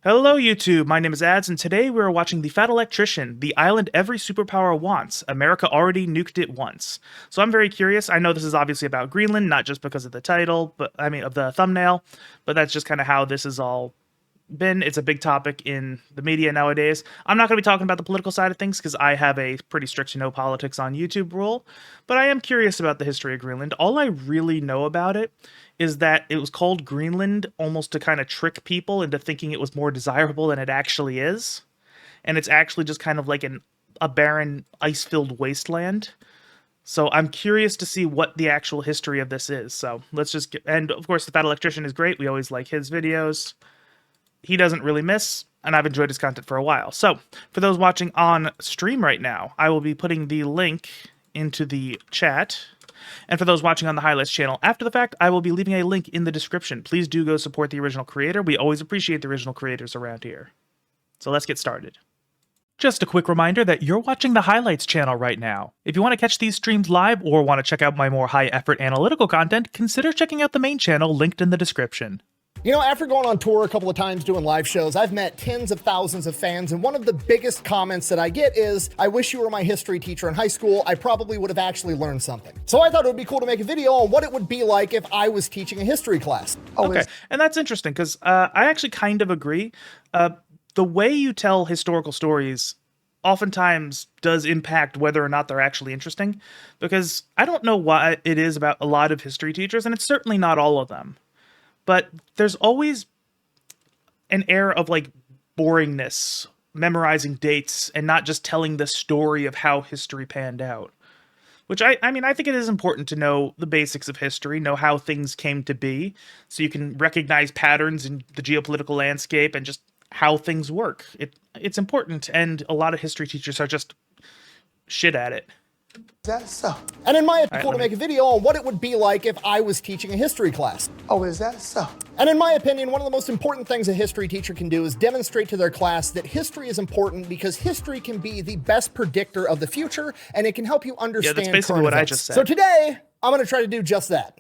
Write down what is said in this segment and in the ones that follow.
Hello YouTube, my name is Adze, and today we are watching the Fat Electrician, the island every superpower wants. America already nuked it once. So I'm very curious. I know this is obviously about Greenland, not just because of the title, but I mean of the thumbnail, but that's just kind of how this has all been. It's a big topic in the media nowadays. I'm not going to be talking about the political side of things because I have a pretty strict no politics on YouTube rule, but I am curious about the history of Greenland. All I really know about it is that it was called Greenland almost to kind of trick people into thinking it was more desirable than it actually is. And it's actually just kind of like a barren, ice-filled wasteland. So I'm curious to see what the actual history of this is. So let's just get, and of course the Fat Electrician is great. We always like his videos. He doesn't really miss, and I've enjoyed his content for a while. So for those watching on stream right now, I will be putting the link into the chat. And for those watching on the Highlights channel after the fact, I will be leaving a link in the description. Please do go support the original creator. We always appreciate the original creators around here. So let's get started. Just a quick reminder that you're watching the Highlights channel right now. If you want to catch these streams live or want to check out my more high-effort analytical content, consider checking out the main channel linked in the description. You know, after going on tour a couple of times doing live shows, I've met tens of thousands of fans, and one of the biggest comments that I get is, I wish you were my history teacher in high school. I probably would have actually learned something. So I thought it would be cool to make a video on what it would be like if I was teaching a history class. Okay, and that's interesting, because I actually kind of agree. The way you tell historical stories oftentimes does impact whether or not they're actually interesting, because I don't know what it is about a lot of history teachers, and it's certainly not all of them. But there's always an air of like boringness, memorizing dates, and not just telling the story of how history panned out. Which I mean, I think it is important to know the basics of history, know how things came to be, so you can recognize patterns in the geopolitical landscape and just how things work. It's important, and a lot of history teachers are just shit at it. That's so. And in my opinion, cool to make a video on what it would be like if I was teaching a history class. Oh, is that so? And in my opinion, one of the most important things a history teacher can do is demonstrate to their class that history is important, because history can be the best predictor of the future, and it can help you understand. Yeah, that's basically what I just said. So today, I'm going to try to do just that.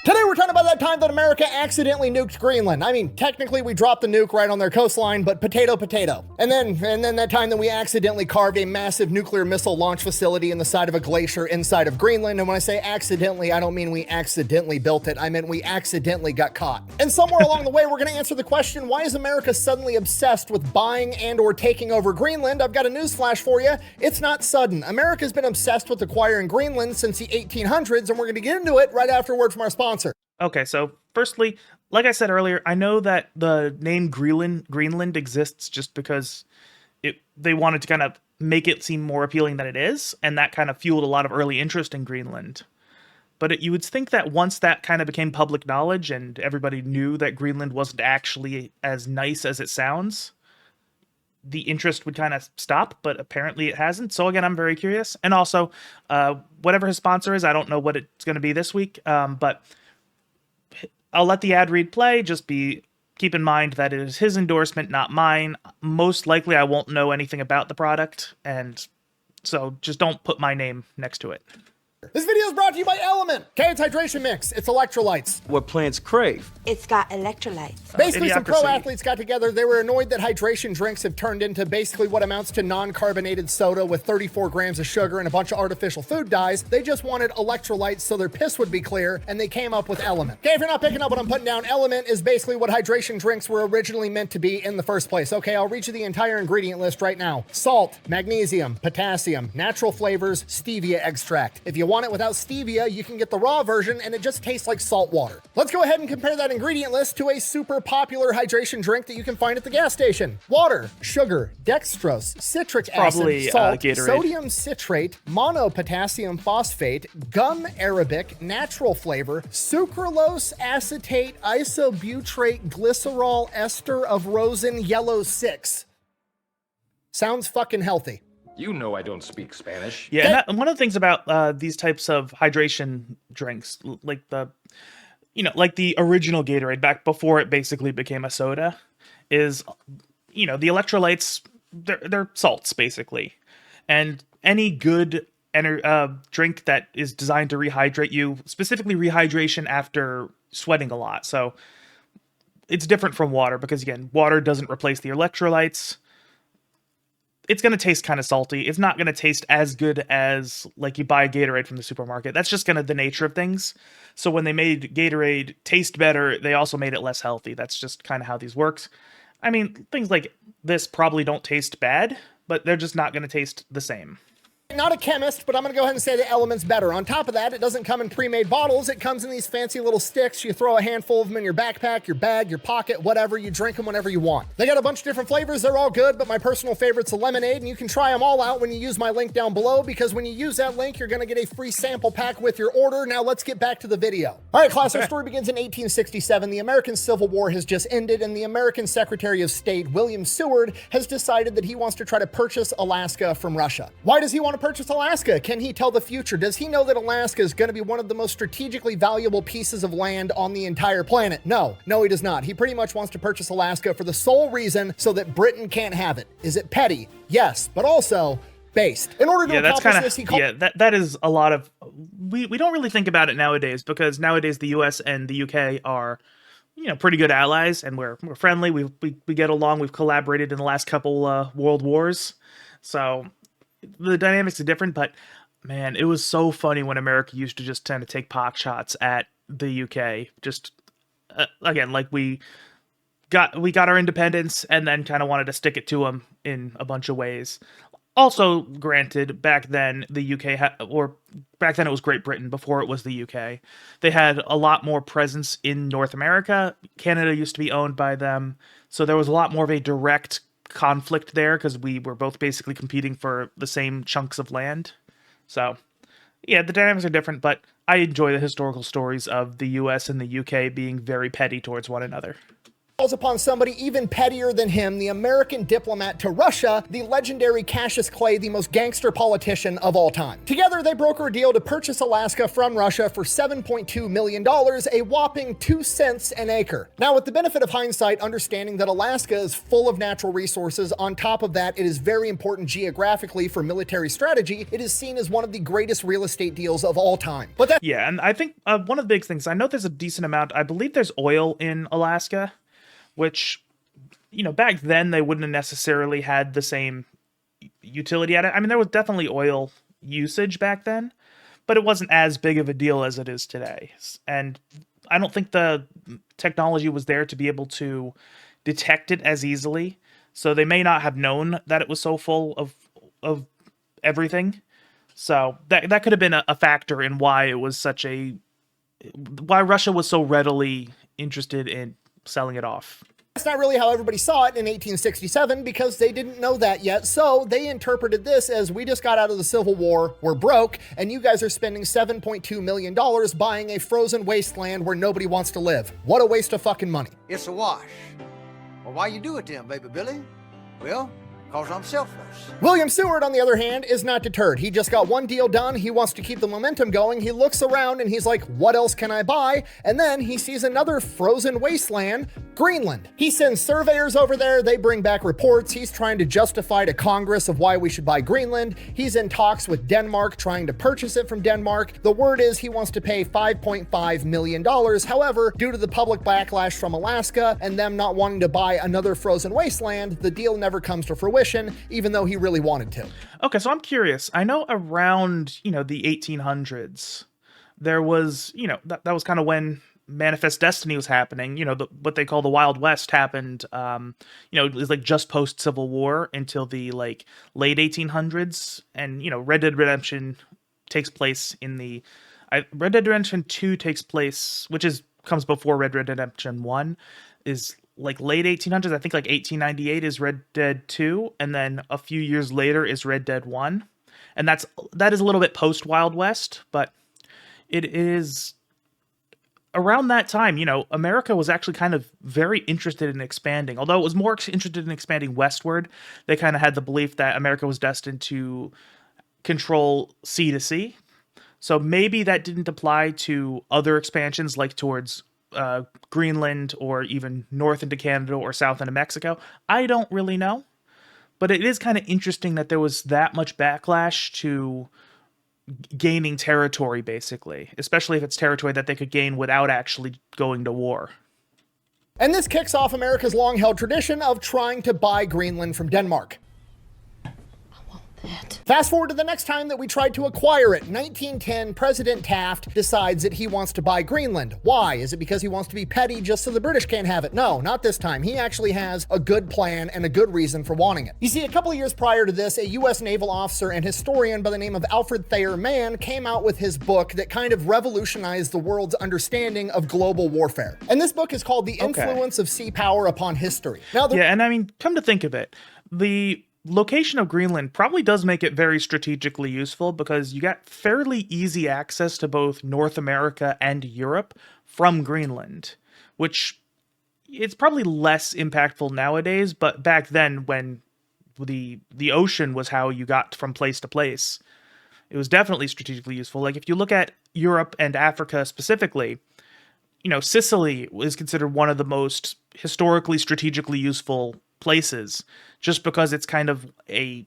Today we're talking about that time that America accidentally nuked Greenland. I mean, technically we dropped the nuke right on their coastline, but potato, potato. And then that time that we accidentally carved a massive nuclear missile launch facility in the side of a glacier inside of Greenland. And when I say accidentally, I don't mean we accidentally built it. I meant we accidentally got caught. And somewhere along the way, we're gonna answer the question, why is America suddenly obsessed with buying and or taking over Greenland? I've got a news flash for you. It's not sudden. America's been obsessed with acquiring Greenland since the 1800s, and we're gonna get into it right after a word from our sponsor. Okay, so firstly, like I said earlier, I know that the name Greenland exists just because they wanted to kind of make it seem more appealing than it is, and that kind of fueled a lot of early interest in Greenland. But you would think that once that kind of became public knowledge and everybody knew that Greenland wasn't actually as nice as it sounds, the interest would kind of stop, but apparently it hasn't. So again, I'm very curious. And also, whatever his sponsor is, I don't know what it's going to be this week, but I'll let the ad read play. Just keep in mind that it is his endorsement, not mine. Most likely I won't know anything about the product, and so just don't put my name next to it. This video is brought to you by Element. Okay, it's hydration mix. It's electrolytes. What plants crave. It's got electrolytes. Basically, some pro athletes got together. They were annoyed that hydration drinks have turned into basically what amounts to non-carbonated soda with 34 grams of sugar and a bunch of artificial food dyes. They just wanted electrolytes so their piss would be clear, and they came up with Element. Okay, if you're not picking up what I'm putting down, Element is basically what hydration drinks were originally meant to be in the first place. Okay, I'll read you the entire ingredient list right now. Salt, magnesium, potassium, natural flavors, stevia extract. If you want it without stevia, you can get the raw version, and it just tastes like salt water. Let's go ahead and compare that ingredient list to a super popular hydration drink that you can find at the gas station. Water, sugar, dextrose, citric acid, salt, sodium citrate, monopotassium phosphate, gum arabic, natural flavor, sucralose acetate, isobutrate, glycerol, ester of rosin, yellow 6. Sounds fucking healthy. You know I don't speak Spanish. Yeah, and one of the things about these types of hydration drinks, like like the original Gatorade back before it basically became a soda, is, the electrolytes, they're salts basically, and any good drink that is designed to rehydrate you, specifically rehydration after sweating a lot. So it's different from water because, again, water doesn't replace the electrolytes. It's going to taste kind of salty. It's not going to taste as good as, like, you buy a Gatorade from the supermarket. That's just kind of the nature of things. So when they made Gatorade taste better, they also made it less healthy. That's just kind of how these works. I mean, things like this probably don't taste bad, but they're just not going to taste the same. Not a chemist, but I'm going to go ahead and say the element's better. On top of that, it doesn't come in pre-made bottles. It comes in these fancy little sticks. You throw a handful of them in your backpack, your bag, your pocket, whatever. You drink them whenever you want. They got a bunch of different flavors. They're all good, but my personal favorite's a lemonade, and you can try them all out when you use my link down below, because when you use that link, you're going to get a free sample pack with your order. Now let's get back to the video. All right, class, our story begins in 1867. The American Civil War has just ended, and the American Secretary of State, William Seward, has decided that he wants to try to purchase Alaska from Russia. Why does he want to purchase Alaska? Can he tell the future? Does he know that Alaska is going to be one of the most strategically valuable pieces of land on the entire planet? No, he does not. He pretty much wants to purchase Alaska for the sole reason so that Britain can't have it. Is it petty? Yes, but also based. In order to accomplish this, he called... that is a lot of... We don't really think about it nowadays, because nowadays the US and the UK are, pretty good allies, and we're friendly. We get along. We've collaborated in the last couple world wars. So the dynamics are different, but man, it was so funny when America used to just tend to take pot shots at the UK. Just again, like we got our independence and then kind of wanted to stick it to them in a bunch of ways. Also, granted, back then the UK back then it was Great Britain before it was the UK. They had a lot more presence in North America. Canada used to be owned by them, so there was a lot more of a direct conflict there because we were both basically competing for the same chunks of land. So, yeah, the dynamics are different, but I enjoy the historical stories of the US and the UK being very petty towards one another. Calls upon somebody even pettier than him, the American diplomat to Russia, the legendary Cassius Clay, the most gangster politician of all time. Together, they broker a deal to purchase Alaska from Russia for $7.2 million, a whopping 2 cents an acre. Now, with the benefit of hindsight, understanding that Alaska is full of natural resources, on top of that, it is very important geographically for military strategy, it is seen as one of the greatest real estate deals of all time. But that... Yeah, and I think one of the big things, I know there's a decent amount, I believe there's oil in Alaska, which, back then they wouldn't have necessarily had the same utility at it. I mean, there was definitely oil usage back then, but it wasn't as big of a deal as it is today. And I don't think the technology was there to be able to detect it as easily. So they may not have known that it was so full of everything. So that could have been a factor in why why Russia was so readily interested in selling it off. That's not really how everybody saw it in 1867 because they didn't know that yet. So they interpreted this as, we just got out of the Civil War, we're broke, and you guys are spending $7.2 million buying a frozen wasteland where nobody wants to live. What a waste of fucking money. It's a wash. Well, why you do it then, baby Billy? Well, because I'm selfless. William Seward, on the other hand, is not deterred. He just got one deal done. He wants to keep the momentum going. He looks around and he's like, what else can I buy? And then he sees another frozen wasteland, Greenland. He sends surveyors over there. They bring back reports. He's trying to justify to Congress of why we should buy Greenland. He's in talks with Denmark, trying to purchase it from Denmark. The word is he wants to pay $5.5 million. However, due to the public backlash from Alaska and them not wanting to buy another frozen wasteland, the deal never comes to fruition, even though he really wanted to. Okay, so I'm curious. I know around, the 1800s, there was, that was kind of when Manifest Destiny was happening. What they call the Wild West happened, it was like just post-Civil War until the late 1800s. And, Red Dead Redemption takes place Red Dead Redemption 2 takes place, comes before Red Dead Redemption 1, is like late 1800s. I think like 1898 is Red Dead 2, and then a few years later is Red Dead 1. And that is a little bit post Wild West, but it is around that time, America was actually kind of very interested in expanding. Although it was more interested in expanding westward, they kind of had the belief that America was destined to control sea to sea. So maybe that didn't apply to other expansions like towards Greenland or even north into Canada or south into Mexico. I don't really know, but it is kind of interesting that there was that much backlash to gaining territory, basically, especially if it's territory that they could gain without actually going to war. And this kicks off America's long-held tradition of trying to buy Greenland from Denmark. Fast forward to the next time that we tried to acquire it. 1910, President Taft decides that he wants to buy Greenland. Why? Is it because he wants to be petty just so the British can't have it? No, not this time. He actually has a good plan and a good reason for wanting it. You see, a couple of years prior to this, a U.S. naval officer and historian by the name of Alfred Thayer Mann came out with his book that kind of revolutionized the world's understanding of global warfare. And this book is called The Influence of Sea Power Upon History. Now, yeah, and I mean, come to think of it, the location of Greenland probably does make it very strategically useful because you got fairly easy access to both North America and Europe from Greenland, which it's probably less impactful nowadays, but back then when the ocean was how you got from place to place, it was definitely strategically useful. Like if you look at Europe and Africa specifically, you know, Sicily is considered one of the most historically strategically useful places just because it's kind of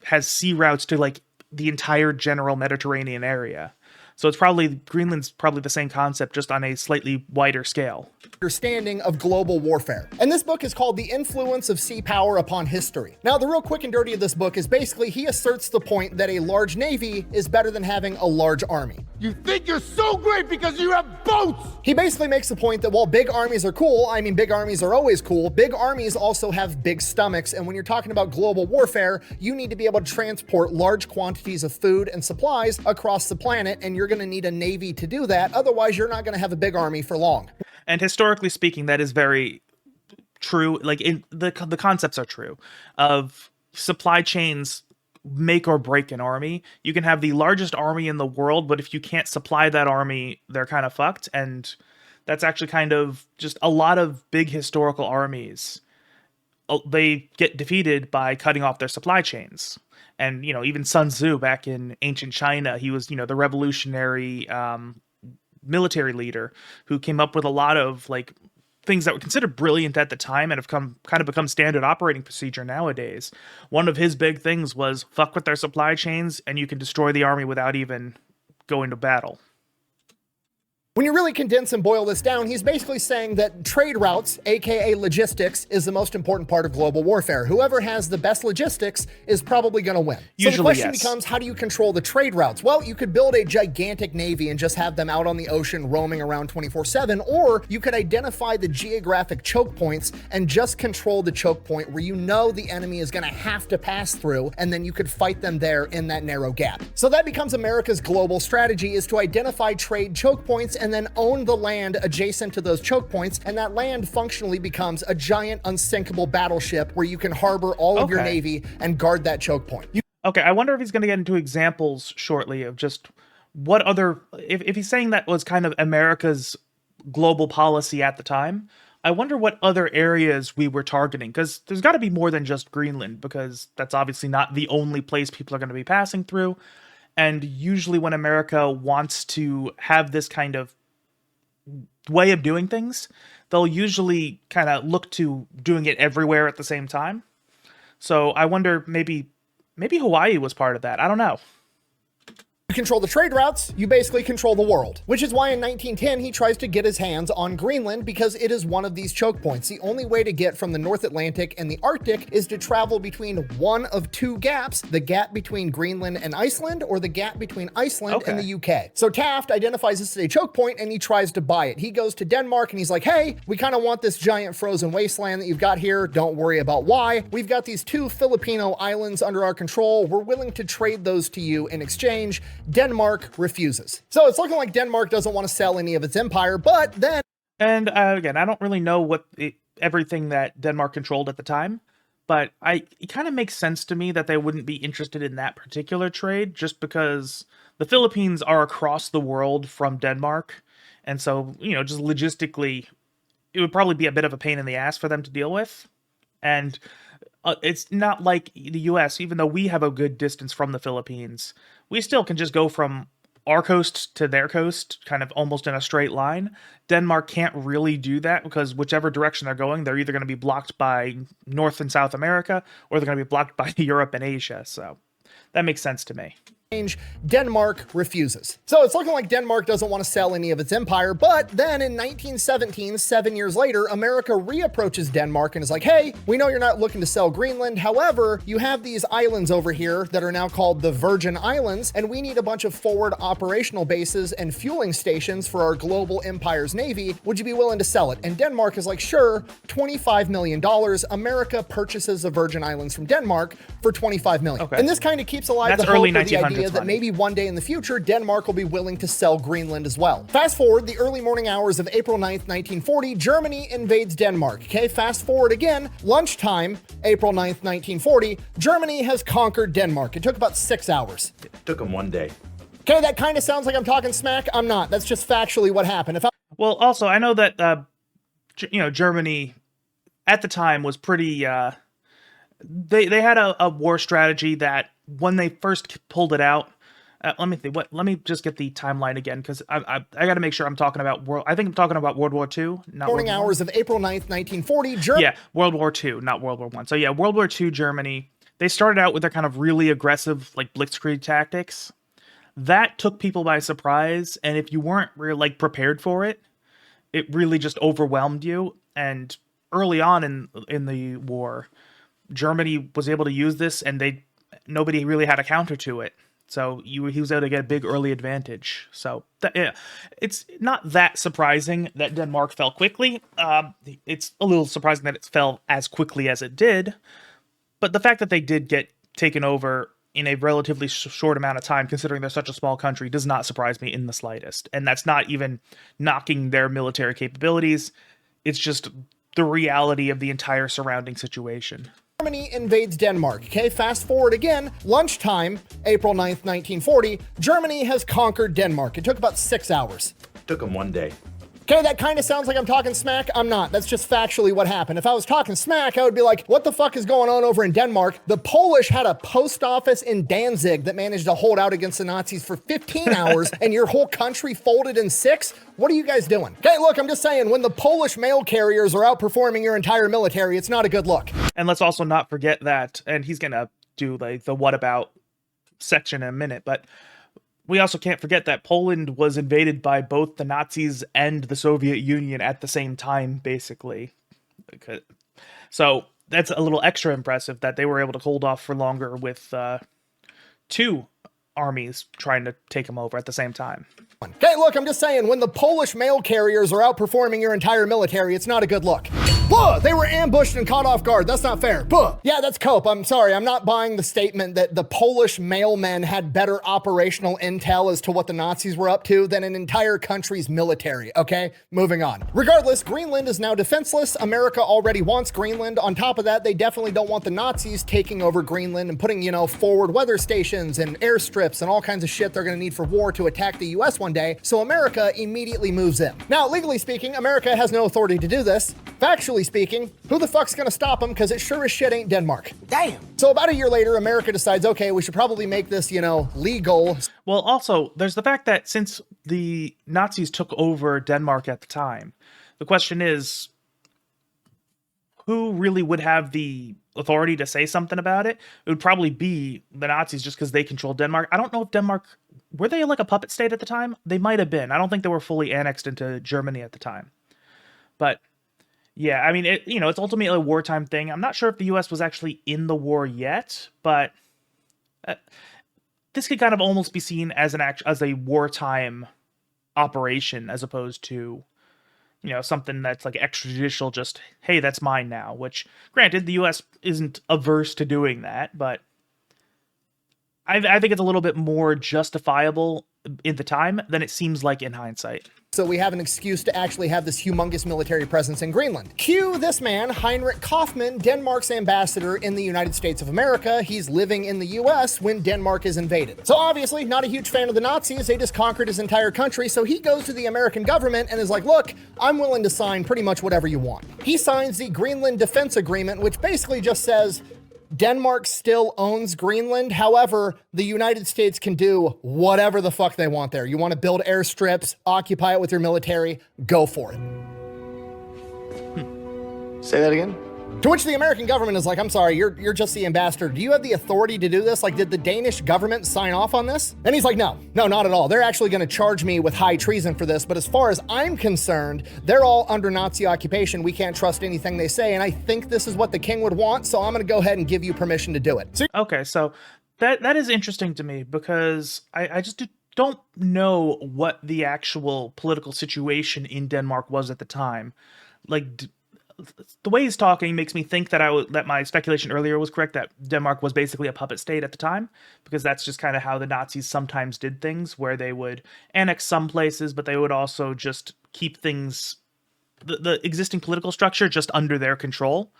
has sea routes to like the entire general Mediterranean area. So it's probably, Greenland's probably the same concept, just on a slightly wider scale. Understanding of global warfare. And this book is called The Influence of Sea Power Upon History. Now, the real quick and dirty of this book is basically he asserts the point that a large navy is better than having a large army. You think you're so great because you have boats! He basically makes the point that while big armies are cool, I mean, big armies are always cool, big armies also have big stomachs, and when you're talking about global warfare, you need to be able to transport large quantities of food and supplies across the planet, and you're going to need a navy to do that. Otherwise, you're not going to have a big army for long. And historically speaking, that is very true. Like the concepts are true of supply chains make or break an army. You can have the largest army in the world, but if you can't supply that army, they're kind of fucked. And that's actually kind of just a lot of big historical armies. They get defeated by cutting off their supply chains. And, you know, even Sun Tzu back in ancient China, he was, you know, the revolutionary military leader who came up with a lot of like things that were considered brilliant at the time and have kind of become standard operating procedure nowadays. One of his big things was fuck with their supply chains and you can destroy the army without even going to battle. When you really condense and boil this down, he's basically saying that trade routes, aka logistics, is the most important part of global warfare. Whoever has the best logistics is probably going to win. So the question becomes, how do you control the trade routes? Well, you could build a gigantic navy and just have them out on the ocean roaming around 24/7, or you could identify the geographic choke points and just control the choke point where you know the enemy is going to have to pass through, and then you could fight them there in that narrow gap. So that becomes America's global strategy, is to identify trade choke points and then own the land adjacent to those choke points, and that land functionally becomes a giant unsinkable battleship where you can harbor all of your navy and guard that choke point. Okay, I wonder if he's going to get into examples shortly of just what other, if he's saying that was kind of America's global policy at the time, I wonder what other areas we were targeting, because there's got to be more than just Greenland, because that's obviously not the only place people are going to be passing through. And usually when America wants to have this kind of way of doing things, they'll usually kind of look to doing it everywhere at the same time. So I wonder, maybe Hawaii was part of that. I don't know. You control the trade routes, you basically control the world. Which is why in 1910 he tries to get his hands on Greenland, because it is one of these choke points. The only way to get from the North Atlantic and the Arctic is to travel between one of two gaps, the gap between Greenland and Iceland, or the gap between Iceland and the UK. So Taft identifies this as a choke point and he tries to buy it. He goes to Denmark and he's like, hey, we kind of want this giant frozen wasteland that you've got here. Don't worry about why. We've got these two Filipino islands under our control. We're willing to trade those to you in exchange. Denmark refuses. So it's looking like Denmark doesn't want to sell any of its empire, but then... And again, I don't really know everything that Denmark controlled at the time, but it kind of makes sense to me that they wouldn't be interested in that particular trade, just because the Philippines are across the world from Denmark, and so, you know, just logistically, it would probably be a bit of a pain in the ass for them to deal with. And it's not like the US, even though we have a good distance from the Philippines, we still can just go from our coast to their coast, kind of almost in a straight line. Denmark can't really do that because whichever direction they're going, they're either going to be blocked by North and South America, or they're going to be blocked by Europe and Asia. So that makes sense to me. Denmark refuses. So it's looking like Denmark doesn't want to sell any of its empire, but then in 1917, 7 years later, America reapproaches Denmark and is like, hey, we know you're not looking to sell Greenland. However, you have these islands over here that are now called the Virgin Islands, and we need a bunch of forward operational bases and fueling stations for our global empire's navy. Would you be willing to sell it? And Denmark is like, sure, $25 million. America purchases the Virgin Islands from Denmark for $25 million. Okay. And this kind of keeps alive That's the hope early or the 1900s idea that money. maybe one day in the future, Denmark will be willing to sell Greenland as well. Fast forward the early morning hours of April 9th, 1940, Germany invades Denmark. Okay, fast forward again, lunchtime, April 9th, 1940, Germany has conquered Denmark. It took about 6 hours. It took them one day. Okay, that kind of sounds like I'm talking smack. I'm not. That's just factually what happened. If I Well, also, I know that, Germany at the time was pretty, they had a war strategy that when they first pulled it out, let me just get the timeline again, because I got to make sure I'm talking about I think I'm talking about World War II, not morning World War hours of April 9th, 1940, Germany. Yeah, World War II, not World War I. So yeah, World War II Germany, they started out with their kind of really aggressive, like, blitzkrieg tactics. That took people by surprise, and if you weren't really, like, prepared for it, it really just overwhelmed you. And early on in the war, Germany was able to use this, and nobody really had a counter to it. So he was able to get a big early advantage. So yeah, it's not that surprising that Denmark fell quickly. It's a little surprising that it fell as quickly as it did. But the fact that they did get taken over in a relatively short amount of time, considering they're such a small country, does not surprise me in the slightest. And that's not even knocking their military capabilities. It's just the reality of the entire surrounding situation. Germany invades Denmark. Okay, fast forward again, lunchtime, April 9th, 1940, Germany has conquered Denmark. It took about 6 hours. It took them one day. Okay, that kind of sounds like I'm talking smack. I'm not. That's just factually what happened. If I was talking smack, I would be like, what the fuck is going on over in Denmark? The Polish had a post office in Danzig that managed to hold out against the Nazis for 15 hours, and your whole country folded in 6? What are you guys doing? Okay, look, I'm just saying, when the Polish mail carriers are outperforming your entire military, it's not a good look. And let's also not forget that, and he's going to do like the what about section in a minute, but we also can't forget that Poland was invaded by both the Nazis and the Soviet Union at the same time, basically. So that's a little extra impressive that they were able to hold off for longer with two armies trying to take them over at the same time. Okay, look, I'm just saying, when the Polish mail carriers are outperforming your entire military, it's not a good look. Buh! They were ambushed and caught off guard. That's not fair. Buh! Yeah, that's cope. I'm sorry. I'm not buying the statement that the Polish mailmen had better operational intel as to what the Nazis were up to than an entire country's military, okay? Moving on. Regardless, Greenland is now defenseless. America already wants Greenland. On top of that, they definitely don't want the Nazis taking over Greenland and putting, forward weather stations and airstrips and all kinds of shit they're going to need for war to attack the US one day. So America immediately moves in. Now, legally speaking, America has no authority to do this. Factually speaking, who the fuck's gonna stop them? Because it sure as shit ain't Denmark. Damn. So about a year later, America decides, okay, we should probably make this, legal. Well, also, there's the fact that since the Nazis took over Denmark at the time, the question is, who really would have the authority to say something about it? It would probably be the Nazis, just because they controlled Denmark. I don't know if Denmark, were they like a puppet state at the time? They might have been. I don't think they were fully annexed into Germany at the time. But yeah, I mean, it's ultimately a wartime thing. I'm not sure if the U.S. was actually in the war yet, but this could kind of almost be seen as as a wartime operation, as opposed to, something that's like extrajudicial, just, hey, that's mine now, which, granted, the U.S. isn't averse to doing that, but I think it's a little bit more justifiable in the time than it seems like in hindsight. So we have an excuse to actually have this humongous military presence in Greenland. Cue this man, Heinrich Kaufmann, Denmark's ambassador in the United States of America. He's living in the US when Denmark is invaded. So obviously not a huge fan of the Nazis. They just conquered his entire country. So he goes to the American government and is like, look, I'm willing to sign pretty much whatever you want. He signs the Greenland Defense Agreement, which basically just says, Denmark still owns Greenland. However, the United States can do whatever the fuck they want there. You want to build airstrips, occupy it with your military, go for it. Say that again? To which the American government is like, I'm sorry, you're just the ambassador. Do you have the authority to do this? Like, did the Danish government sign off on this? And he's like, no, not at all. They're actually going to charge me with high treason for this. But as far as I'm concerned, they're all under Nazi occupation. We can't trust anything they say. And I think this is what the king would want. So I'm going to go ahead and give you permission to do it. So Okay, so that is interesting to me because I just don't know what the actual political situation in Denmark was at the time. Like, the way he's talking makes me think that my speculation earlier was correct, that Denmark was basically a puppet state at the time, because that's just kind of how the Nazis sometimes did things, where they would annex some places, but they would also just keep things, the existing political structure just under their control.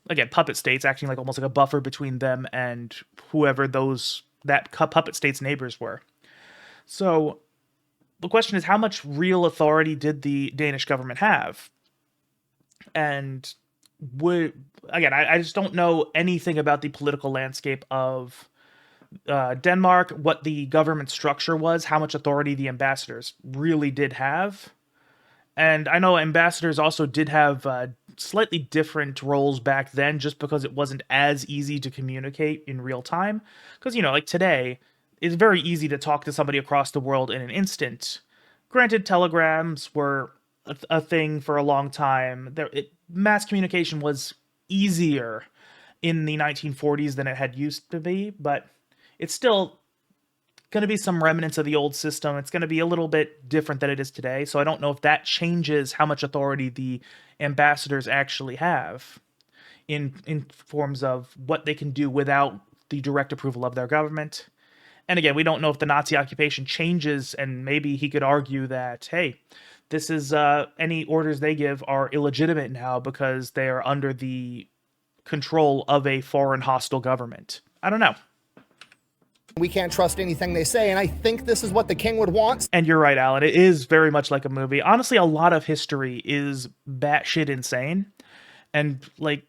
Again, puppet states acting like almost like a buffer between them and whoever that puppet state's neighbors were. So the question is, how much real authority did the Danish government have? And I just don't know anything about the political landscape of Denmark, what the government structure was, how much authority the ambassadors really did have. And I know ambassadors also did have slightly different roles back then, just because it wasn't as easy to communicate in real time. Because, like today, it's very easy to talk to somebody across the world in an instant. Granted, telegrams were a thing for a long time. Mass communication was easier in the 1940s than it had used to be, but it's still going to be some remnants of the old system. It's going to be a little bit different than it is today, so I don't know if that changes how much authority the ambassadors actually have in forms of what they can do without the direct approval of their government. And again, we don't know if the Nazi occupation changes, and maybe he could argue that, hey, this is any orders they give are illegitimate now because they are under the control of a foreign hostile government. I don't know. we can't trust anything they say. And I think this is what the king would want. And you're right, Alan. It is very much like a movie. Honestly, a lot of history is batshit insane. And like,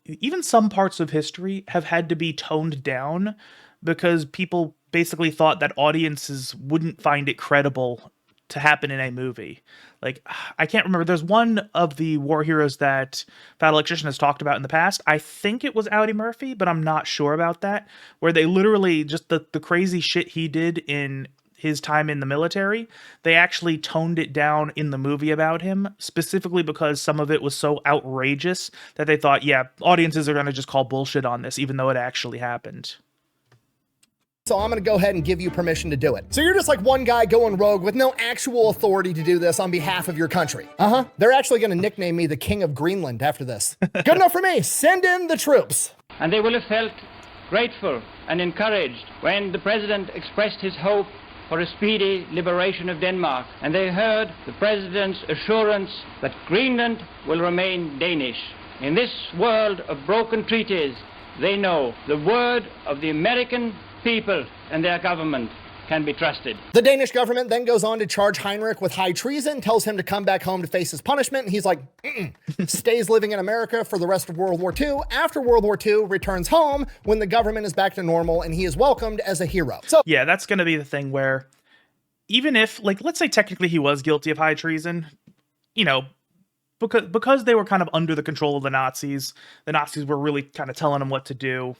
even some parts of history have had to be toned down because people basically thought that audiences wouldn't find it credible to happen in a movie. Like, I can't remember. There's one of the war heroes that Fat Electrician has talked about in the past. I think it was Audie Murphy, but I'm not sure about that. Where they literally, just the crazy shit he did in his time in the military, they actually toned it down in the movie about him, specifically because some of it was so outrageous that they thought, yeah, audiences are going to just call bullshit on this, even though it actually happened. So I'm going to go ahead and give you permission to do it. So you're just like one guy going rogue with no actual authority to do this on behalf of your country. They're actually going to nickname me the King of Greenland after this. Good enough for me. Send in the troops. And they will have felt grateful and encouraged when the president expressed his hope for a speedy liberation of Denmark. And they heard the president's assurance that Greenland will remain Danish. In this world of broken treaties, they know the word of the American people and their government can be trusted. The Danish government then goes on to charge Heinrich with high treason, tells him to come back home to face his punishment, and he's like, stays living in America for the rest of World War II. After World War II, returns home when the government is back to normal, and he is welcomed as a hero. So yeah, that's going to be the thing where even if, like, let's say technically he was guilty of high treason, you know, because they were kind of under the control of the Nazis were really kind of telling him what to do.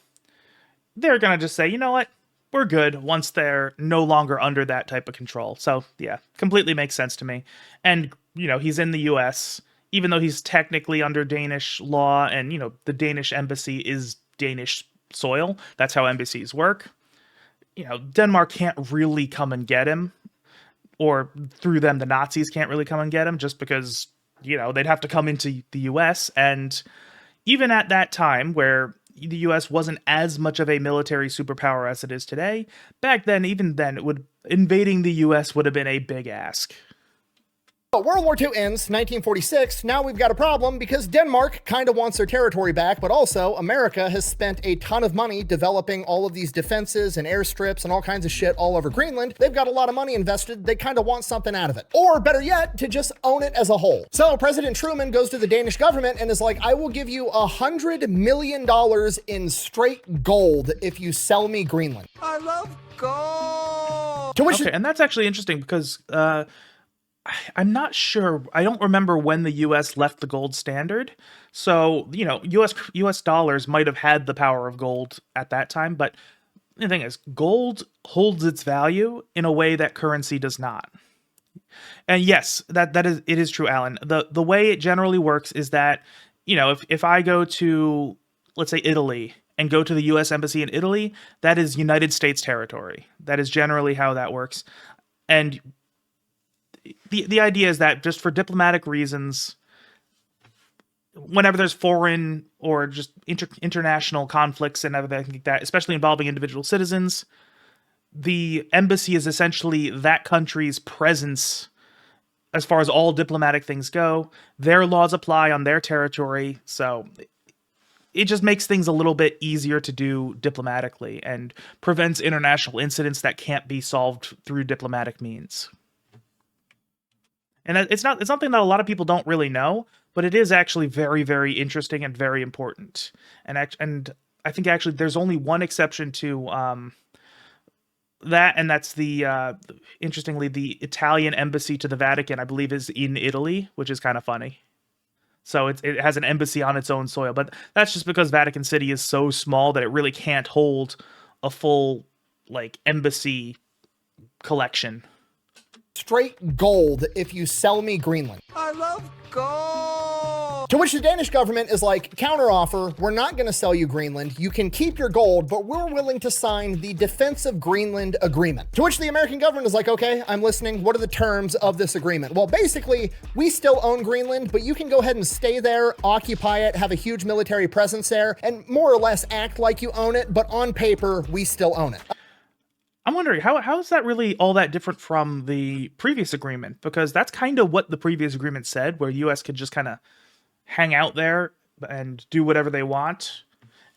They're going to just say, you know what, we're good once they're no longer under that type of control. So yeah, completely makes sense to me. And, you know, he's in the US, even though he's technically under Danish law and, you know, the Danish embassy is Danish soil. That's how embassies work. You know, Denmark can't really come and get him, or through them, the Nazis can't really come and get him, just because, you know, they'd have to come into the US. And even at that time where the US wasn't as much of a military superpower as it is today, back then, even then, invading the US would have been a big ask. But World War II ends, 1946. Now we've got a problem because Denmark kind of wants their territory back, but also America has spent a ton of money developing all of these defenses and airstrips and all kinds of shit all over Greenland. They've got a lot of money invested. They kind of want something out of it. Or better yet, to just own it as a whole. So President Truman goes to the Danish government and is like, I will give you $100 million in straight gold if you sell me Greenland. I love gold. To which Okay, and that's actually interesting because I'm not sure. I don't remember when the U.S. left the gold standard. So, U.S. dollars might have had the power of gold at that time. But the thing is, gold holds its value in a way that currency does not. And yes, it is true, Alan. The way it generally works is that, if I go to, let's say, Italy, and go to the U.S. Embassy in Italy, that is United States territory. That is generally how that works. And the idea is that just for diplomatic reasons, whenever there's foreign or just international conflicts and everything like that, especially involving individual citizens, the embassy is essentially that country's presence as far as all diplomatic things go. Their laws apply on their territory, so it just makes things a little bit easier to do diplomatically and prevents international incidents that can't be solved through diplomatic means. And it's something that a lot of people don't really know, but it is actually very, very interesting and very important. And I think actually there's only one exception to that, and that's interestingly, the Italian embassy to the Vatican, I believe, is in Italy, which is kind of funny. So it has an embassy on its own soil, but that's just because Vatican City is so small that it really can't hold a full embassy collection. Straight gold if you sell me Greenland. I love gold. To which the Danish government is like, counteroffer, we're not going to sell you Greenland. You can keep your gold, but we're willing to sign the Defense of Greenland Agreement. To which the American government is like, okay, I'm listening. What are the terms of this agreement? Well, basically, we still own Greenland, but you can go ahead and stay there, occupy it, have a huge military presence there, and more or less act like you own it, but on paper, we still own it. I'm wondering, how is that really all that different from the previous agreement? Because that's kind of what the previous agreement said, where the U.S. could just kind of hang out there and do whatever they want.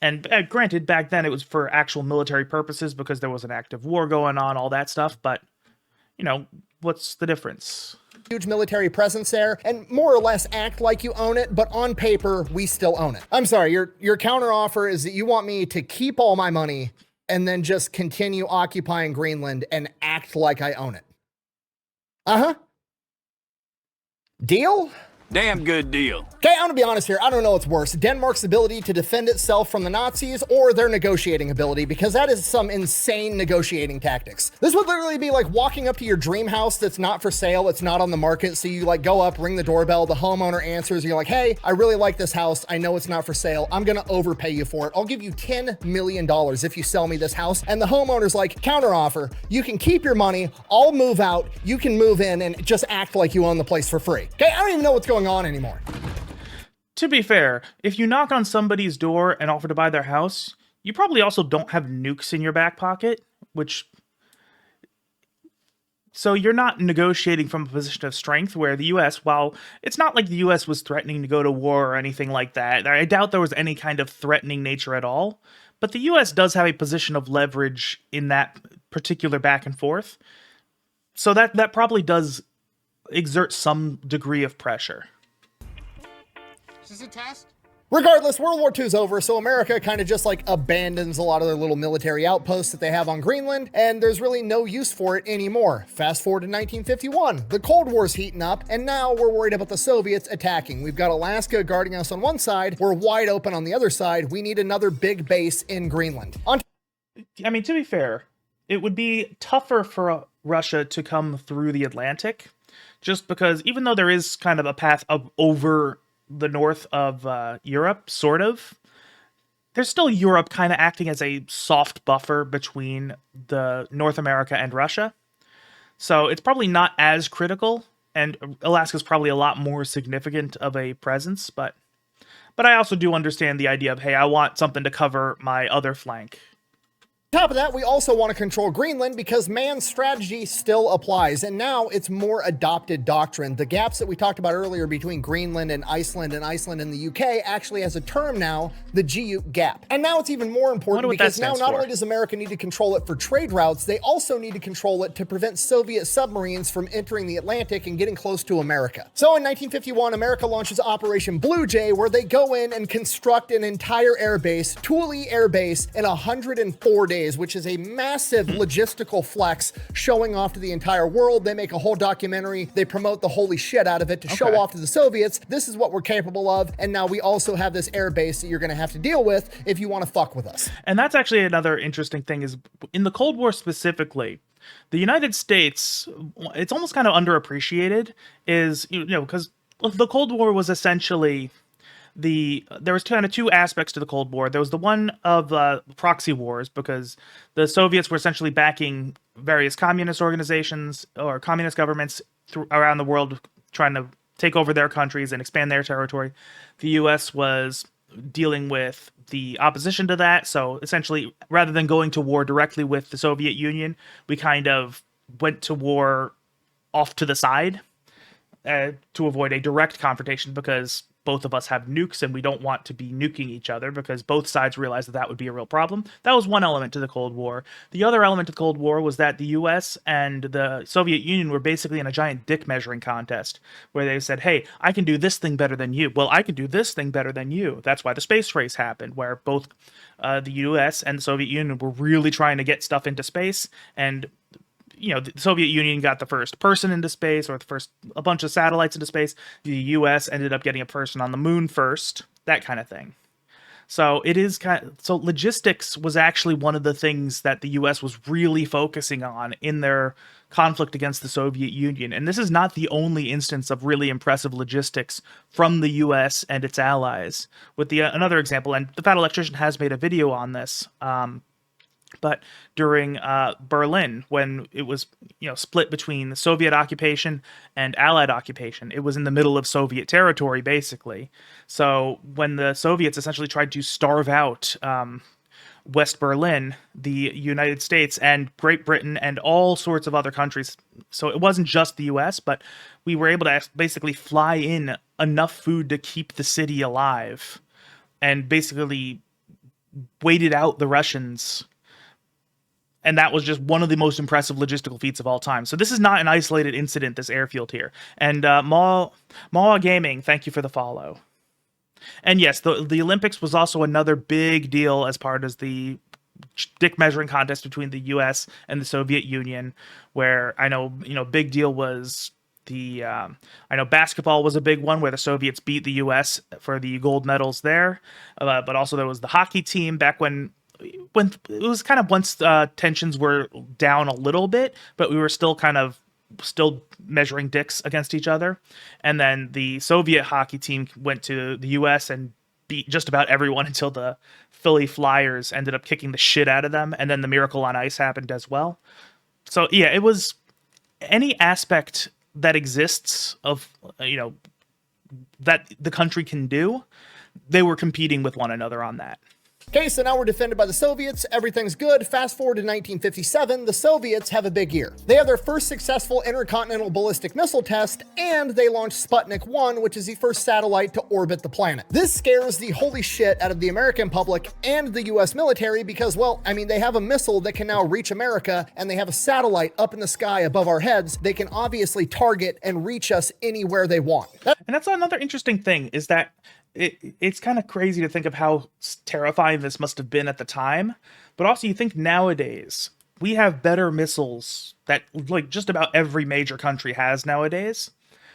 And granted, back then it was for actual military purposes because there was an active war going on, all that stuff. But, what's the difference? Huge military presence there, and more or less act like you own it, but on paper, we still own it. I'm sorry, your counteroffer is that you want me to keep all my money and then just continue occupying Greenland and act like I own it. Uh-huh. Deal? Damn good deal. Okay, I'm gonna be honest here. I don't know what's worse, Denmark's ability to defend itself from the Nazis or their negotiating ability, because that is some insane negotiating tactics. This would literally be like walking up to your dream house that's not for sale, it's not on the market, so you go up, ring the doorbell, the homeowner answers, you're like, hey, I really like this house, I know it's not for sale, I'm gonna overpay you for it. I'll give you $10 million if you sell me this house. And the homeowner's like, counteroffer, you can keep your money, I'll move out, you can move in and just act like you own the place for free. Okay, I don't even know what's going on anymore. To be fair, if you knock on somebody's door and offer to buy their house, you probably also don't have nukes in your back pocket, so you're not negotiating from a position of strength, where the U.S., while it's not like the U.S. was threatening to go to war or anything like that, I doubt there was any kind of threatening nature at all, but the U.S. does have a position of leverage in that particular back and forth, so that probably does exert some degree of pressure. Is this a test? Regardless, World War II is over, so America kind of just abandons a lot of their little military outposts that they have on Greenland, and there's really no use for it anymore. Fast forward to 1951, the Cold War's heating up, and now we're worried about the Soviets attacking. We've got Alaska guarding us on one side, we're wide open on the other side, we need another big base in Greenland. I mean, to be fair, it would be tougher for Russia to come through the Atlantic, just because even though there is kind of a path over the north of Europe, sort of, there's still Europe kind of acting as a soft buffer between the North America and Russia. So it's probably not as critical, and Alaska's probably a lot more significant of a presence, but I also do understand the idea of, hey, I want something to cover my other flank. Top of that, we also want to control Greenland because man's strategy still applies, and now it's more adopted doctrine. The gaps that we talked about earlier between Greenland and Iceland and the UK actually has a term now, the GU gap. And now it's even more important because now not only does America need to control it for trade routes, they also need to control it to prevent Soviet submarines from entering the Atlantic and getting close to America. So in 1951, America launches Operation Blue Jay, where they go in and construct an entire airbase, Thule Air Base, in 104 days. days, which is a massive logistical flex showing off to the entire world. They make a whole documentary. They promote the holy shit out of it to show off to the Soviets. This is what we're capable of. And now we also have this air base that you're going to have to deal with if you want to fuck with us. And that's actually another interesting thing is in the Cold War specifically, the United States, it's almost kind of underappreciated, is, because the Cold War was essentially there was kind of two aspects to the Cold War. There was the one of proxy wars, because the Soviets were essentially backing various communist organizations or communist governments around the world, trying to take over their countries and expand their territory. The U.S. was dealing with the opposition to that. So essentially, rather than going to war directly with the Soviet Union, we kind of went to war off to the side to avoid a direct confrontation, because both of us have nukes and we don't want to be nuking each other, because both sides realized that that would be a real problem. That was one element to the Cold War. The other element to the Cold War was that the US and the Soviet Union were basically in a giant dick measuring contest, where they said, hey, I can do this thing better than you. Well, I can do this thing better than you. That's why the space race happened, where both the US and the Soviet Union were really trying to get stuff into space. And the Soviet Union got the first person into space, or a bunch of satellites into space. The U.S. ended up getting a person on the moon first, that kind of thing. So so logistics was actually one of the things that the U.S. was really focusing on in their conflict against the Soviet Union. And this is not the only instance of really impressive logistics from the U.S. and its allies. With another example, and the Fat Electrician has made a video on this, but during Berlin, when it was split between the Soviet occupation and Allied occupation, it was in the middle of Soviet territory, basically. So when the Soviets essentially tried to starve out West Berlin, the United States and Great Britain and all sorts of other countries, so it wasn't just the US, but we were able to basically fly in enough food to keep the city alive, and basically waited out the Russians. And that was just one of the most impressive logistical feats of all time. So this is not an isolated incident, this airfield here. And Maw Gaming, thank you for the follow. And yes, the Olympics was also another big deal as part of the dick measuring contest between the U.S. and the Soviet Union, where I know, big deal was I know basketball was a big one, where the Soviets beat the U.S. for the gold medals there. But also there was the hockey team back when it was kind of once tensions were down a little bit, but we were still measuring dicks against each other. And then the Soviet hockey team went to the US and beat just about everyone until the Philly Flyers ended up kicking the shit out of them. And then the Miracle on Ice happened as well. So yeah, it was any aspect that exists of, that the country can do, they were competing with one another on that. Okay, so now we're defended by the Soviets. Everything's good. Fast forward to 1957, the Soviets have a big year. They have their first successful intercontinental ballistic missile test, and they launch Sputnik 1, which is the first satellite to orbit the planet. This scares the holy shit out of the American public and the US military because, well, they have a missile that can now reach America, and they have a satellite up in the sky above our heads. They can obviously target and reach us anywhere they want. And that's another interesting thing, is that it's kind of crazy to think of how terrifying this must have been at the time. But also you think nowadays we have better missiles that just about every major country has nowadays.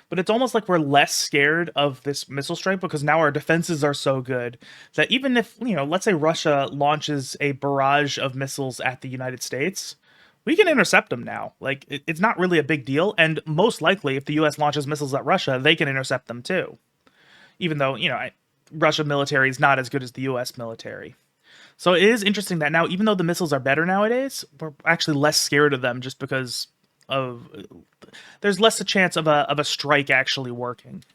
But it's almost like we're less scared of this missile strike because now our defenses are so good that even if, let's say Russia launches a barrage of missiles at the United States, we can intercept them now. It's not really a big deal. And most likely if the US launches missiles at Russia, they can intercept them too. Even though, Russian military is not as good as the U.S. military. So it is interesting that now, even though the missiles are better nowadays, we're actually less scared of them just because there's less a chance of a strike actually working.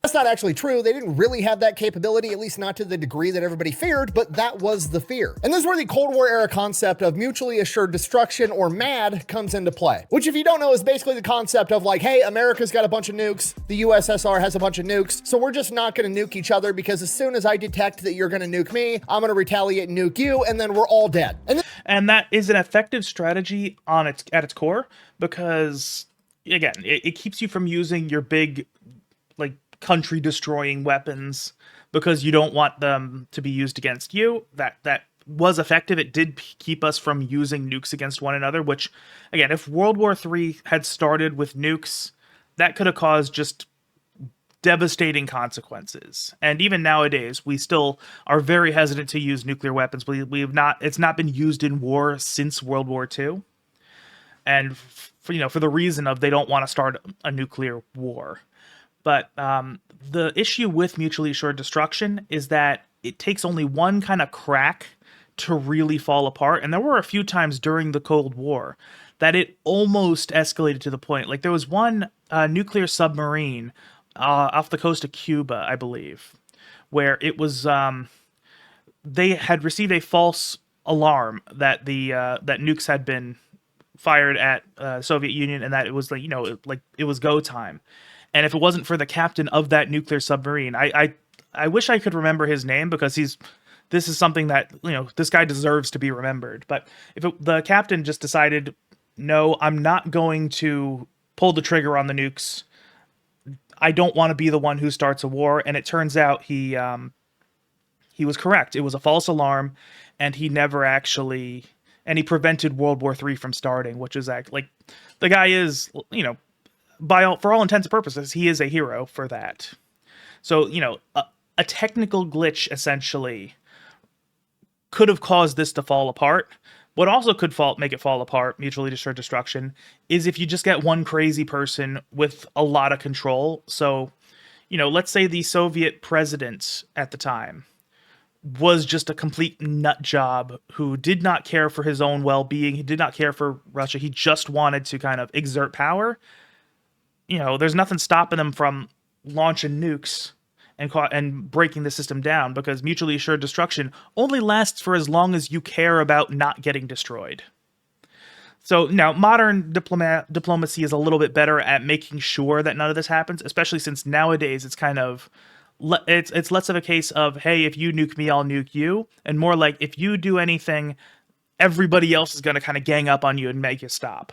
That's not actually true. They didn't really have that capability, at least not to the degree that everybody feared, but that was the fear. And this is where the Cold War era concept of mutually assured destruction, or MAD, comes into play. Which, if you don't know, is basically the concept of hey, America's got a bunch of nukes, the USSR has a bunch of nukes, so we're just not going to nuke each other because as soon as I detect that you're going to nuke me, I'm going to retaliate and nuke you, and then we're all dead. And that is an effective strategy at its core because, again, it keeps you from using your big, country destroying weapons because you don't want them to be used against you. That was effective. It did keep us from using nukes against one another, which, again, if World War III had started with nukes, that could have caused just devastating consequences. And even nowadays, we still are very hesitant to use nuclear weapons. It's not been used in war since World War II. And for the reason of they don't want to start a nuclear war. But the issue with mutually assured destruction is that it takes only one kind of crack to really fall apart. And there were a few times during the Cold War that it almost escalated to the point. Like there was one nuclear submarine off the coast of Cuba, I believe, where it was they had received a false alarm that that nukes had been fired at Soviet Union, and that it was it was go time. And if it wasn't for the captain of that nuclear submarine, I wish I could remember his name, because this is something that, this guy deserves to be remembered. But if the captain just decided, no, I'm not going to pull the trigger on the nukes. I don't want to be the one who starts a war. And it turns out he was correct. It was a false alarm, and he never actually, and he prevented World War III from starting, which is like, the guy is, for all intents and purposes, he is a hero for that. So, a technical glitch essentially could have caused this to fall apart. What also could make it fall apart, mutually assured destruction, is if you just get one crazy person with a lot of control. So, let's say the Soviet president at the time was just a complete nut job who did not care for his own well-being. He did not care for Russia. He just wanted to kind of exert power. There's nothing stopping them from launching nukes and breaking the system down, because mutually assured destruction only lasts for as long as you care about not getting destroyed. So now modern diplomacy is a little bit better at making sure that none of this happens, especially since nowadays it's kind of it's less of a case of, hey, if you nuke me, I'll nuke you, and more like, if you do anything, everybody else is going to kind of gang up on you and make you stop.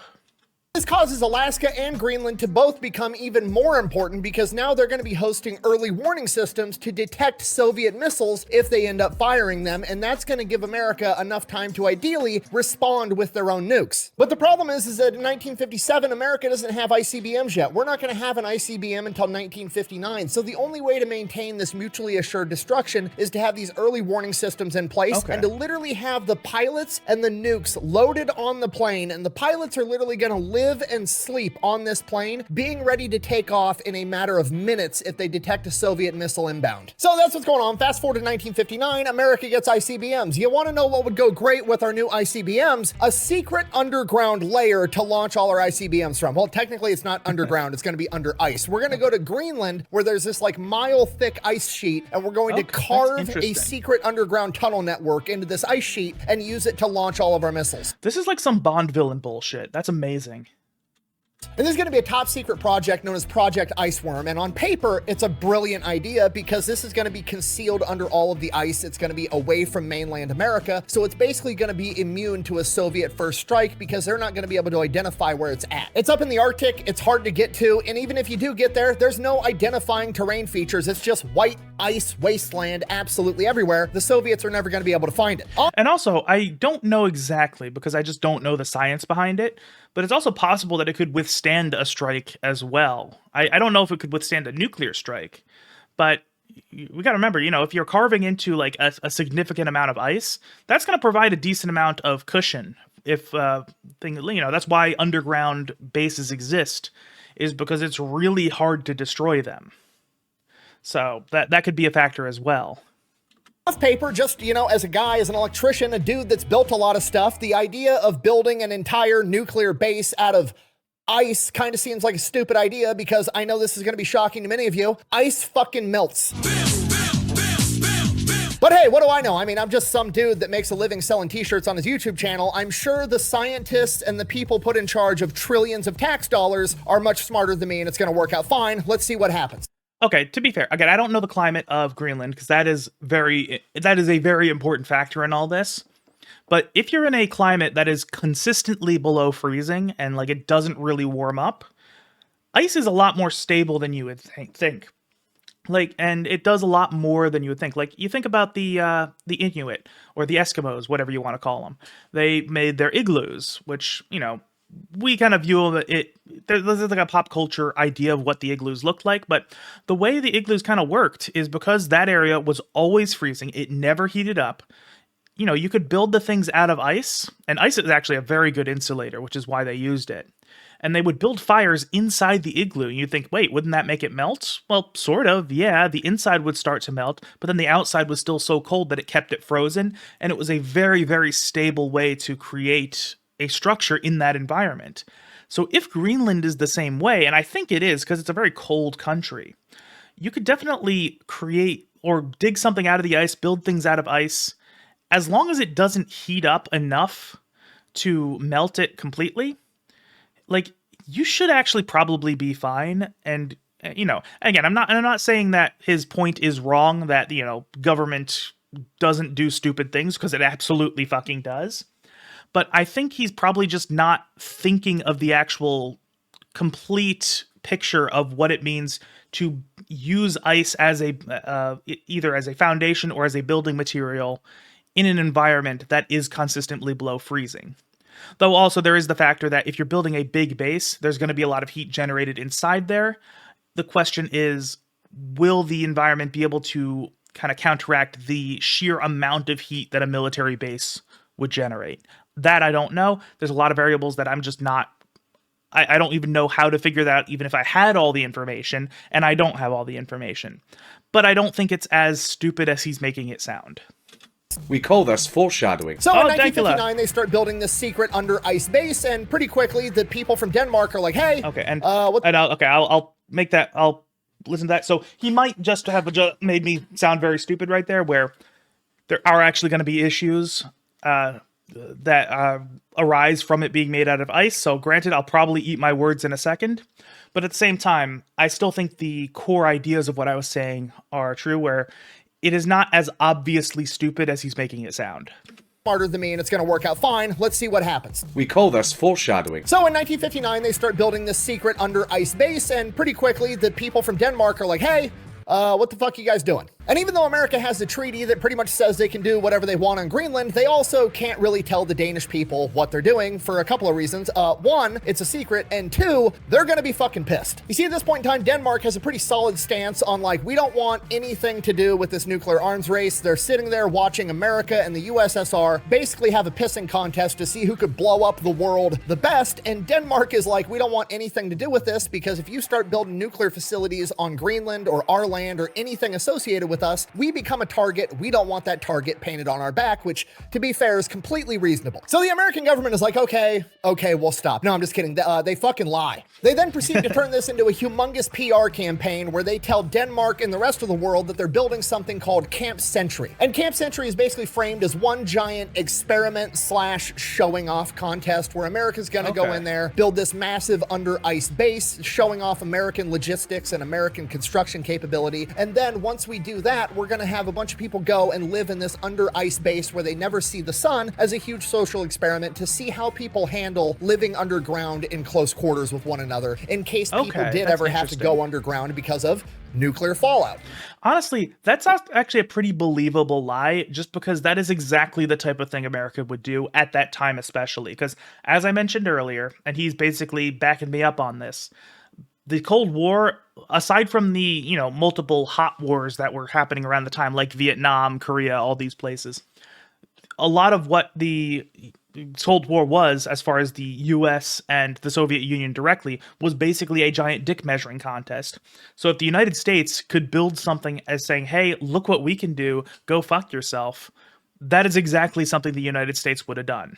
This causes Alaska and Greenland to both become even more important, because now they're going to be hosting early warning systems to detect Soviet missiles if they end up firing them, and that's going to give America enough time to ideally respond with their own nukes. But the problem is that in 1957, America doesn't have ICBMs yet. We're not going to have an ICBM until 1959, so the only way to maintain this mutually assured destruction is to have these early warning systems in place, and to literally have the pilots and the nukes loaded on the plane, and the pilots are literally going to live and sleep on this plane, being ready to take off in a matter of minutes if they detect a Soviet missile inbound. So that's what's going on. Fast forward to 1959, America gets ICBMs. You want to know what would go great with our new ICBMs? A secret underground layer to launch all our ICBMs from. Well, technically it's not underground, it's going to be under ice. We're going to go to Greenland, where there's this like mile thick ice sheet, and we're going to carve a secret underground tunnel network into this ice sheet and use it to launch all of our missiles. This is like some Bond villain bullshit. That's amazing. And this is going to be a top secret project known as Project Iceworm. And on paper, it's a brilliant idea, because this is going to be concealed under all of the ice. It's going to be away from mainland America. So it's basically going to be immune to a Soviet first strike, because they're not going to be able to identify where it's at. It's up in the Arctic. It's hard to get to. And even if you do get there, there's no identifying terrain features. It's just white ice wasteland absolutely everywhere. The Soviets are never going to be able to find it. And also, I don't know exactly, because I just don't know the science behind it, but it's also possible that it could withstand a strike as well. I don't know if it could withstand a nuclear strike, but we got to remember, if you're carving into like a significant amount of ice, that's going to provide a decent amount of cushion. That's why underground bases exist, is because it's really hard to destroy them. So that could be a factor as well. Off paper, just, as a guy, as an electrician, a dude that's built a lot of stuff, the idea of building an entire nuclear base out of ice kind of seems like a stupid idea, because I know this is going to be shocking to many of you. Ice fucking melts. But hey, what do I know? I mean, I'm just some dude that makes a living selling t-shirts on his YouTube channel. I'm sure the scientists and the people put in charge of trillions of tax dollars are much smarter than me, and it's going to work out fine. Let's see what happens. Okay, to be fair, again, I don't know the climate of Greenland, because that is a very important factor in all this. But if you're in a climate that is consistently below freezing and like it doesn't really warm up, ice is a lot more stable than you would think. Like, and it does a lot more than you would think. Like, you think about the Inuit or the Eskimos, whatever you want to call them. They made their igloos, which, you know, we kind of view there's like a pop culture idea of what the igloos looked like, but the way the igloos kind of worked is because that area was always freezing. It never heated up. You know, you could build the things out of ice, and ice is actually a very good insulator, which is why they used it. And they would build fires inside the igloo. And you'd think, wait, wouldn't that make it melt? Well, sort of, yeah. The inside would start to melt, but then the outside was still so cold that it kept it frozen. And it was a very, very stable way to create a structure in that environment. So if Greenland is the same way, and I think it is because it's a very cold country, you could definitely create or dig something out of the ice, build things out of ice, as long as it doesn't heat up enough to melt it completely. Like, you should actually probably be fine. And, you know, again, I'm not saying that his point is wrong, that, you know, government doesn't do stupid things, because it absolutely fucking does. But I think he's probably just not thinking of the actual complete picture of what it means to use ice as a either as a foundation or as a building material in an environment that is consistently below freezing. Though also there is the factor that if you're building a big base, there's going to be a lot of heat generated inside there. The question is, will the environment be able to kind of counteract the sheer amount of heat that a military base would generate? That I don't know. There's a lot of variables that I'm just not... I don't even know how to figure that out, even if I had all the information, and I don't have all the information. But I don't think it's as stupid as he's making it sound. We call this foreshadowing. So in Dankula. 1959, they start building this secret under ice base, and pretty quickly, the people from Denmark are like, "Hey, Okay, and what?" I'll make that. I'll listen to that. So he might just have made me sound very stupid right there, where there are actually going to be issues that arise from it being made out of ice. So granted, I'll probably eat my words in a second, but at the same time, I still think the core ideas of what I was saying are true, where it is not as obviously stupid as he's making it sound. Smarter than me, and it's going to work out fine. Let's see what happens. We call this foreshadowing. So in 1959, they start building this secret under ice base, and pretty quickly, the people from Denmark are like, "Hey, what the fuck you guys doing?" And even though America has a treaty that pretty much says they can do whatever they want on Greenland, they also can't really tell the Danish people what they're doing for a couple of reasons. One, it's a secret, and two, they're gonna be fucking pissed. You see, at this point in time, Denmark has a pretty solid stance on, like, we don't want anything to do with this nuclear arms race. They're sitting there watching America and the USSR basically have a pissing contest to see who could blow up the world the best, and Denmark is like, we don't want anything to do with this, because if you start building nuclear facilities on Greenland or our land or anything associated with us, we become a target. We don't want that target painted on our back, which, to be fair, is completely reasonable. So the American government is like, okay, we'll stop. No, I'm just kidding. They fucking lie. They then proceed to turn this into a humongous PR campaign where they tell Denmark and the rest of the world that they're building something called Camp Century. And Camp Century is basically framed as one giant experiment / showing off contest where America's gonna go in there, build this massive under ice base, showing off American logistics and American construction capability. And then once we do that, we're gonna have a bunch of people go and live in this under ice base where they never see the sun, as a huge social experiment to see how people handle living underground in close quarters with one another, in case people did ever have to go underground because of nuclear fallout. Honestly, that's actually a pretty believable lie, just because that is exactly the type of thing America would do at that time, especially because, as I mentioned earlier, and he's basically backing me up on this, the Cold War, aside from the, you know, multiple hot wars that were happening around the time, like Vietnam, Korea, all these places, a lot of what the Cold War was, as far as the US and the Soviet Union directly, was basically a giant dick measuring contest. So if the United States could build something as saying, hey, look what we can do, go fuck yourself, that is exactly something the United States would have done.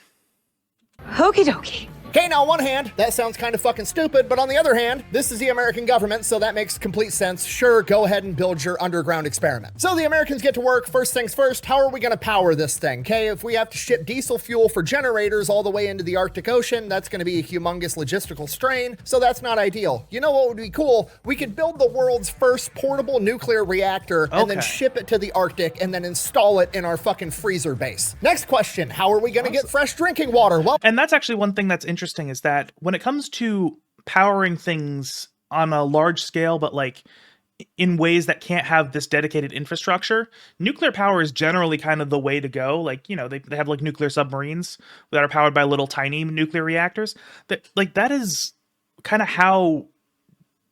Okie dokie. Okay, now on one hand, that sounds kind of fucking stupid, but on the other hand, this is the American government, so that makes complete sense. Sure, go ahead and build your underground experiment. So the Americans get to work. First things first, how are we gonna power this thing? Okay, if we have to ship diesel fuel for generators all the way into the Arctic Ocean, that's gonna be a humongous logistical strain, so that's not ideal. You know what would be cool? We could build the world's first portable nuclear reactor and then ship it to the Arctic and then install it in our fucking freezer base. Next question, how are we gonna get fresh drinking water? Well, and that's actually one thing that's interesting, is that when it comes to powering things on a large scale, but like in ways that can't have this dedicated infrastructure, nuclear power is generally kind of the way to go. Like, you know, they have like nuclear submarines that are powered by little tiny nuclear reactors. That is kind of how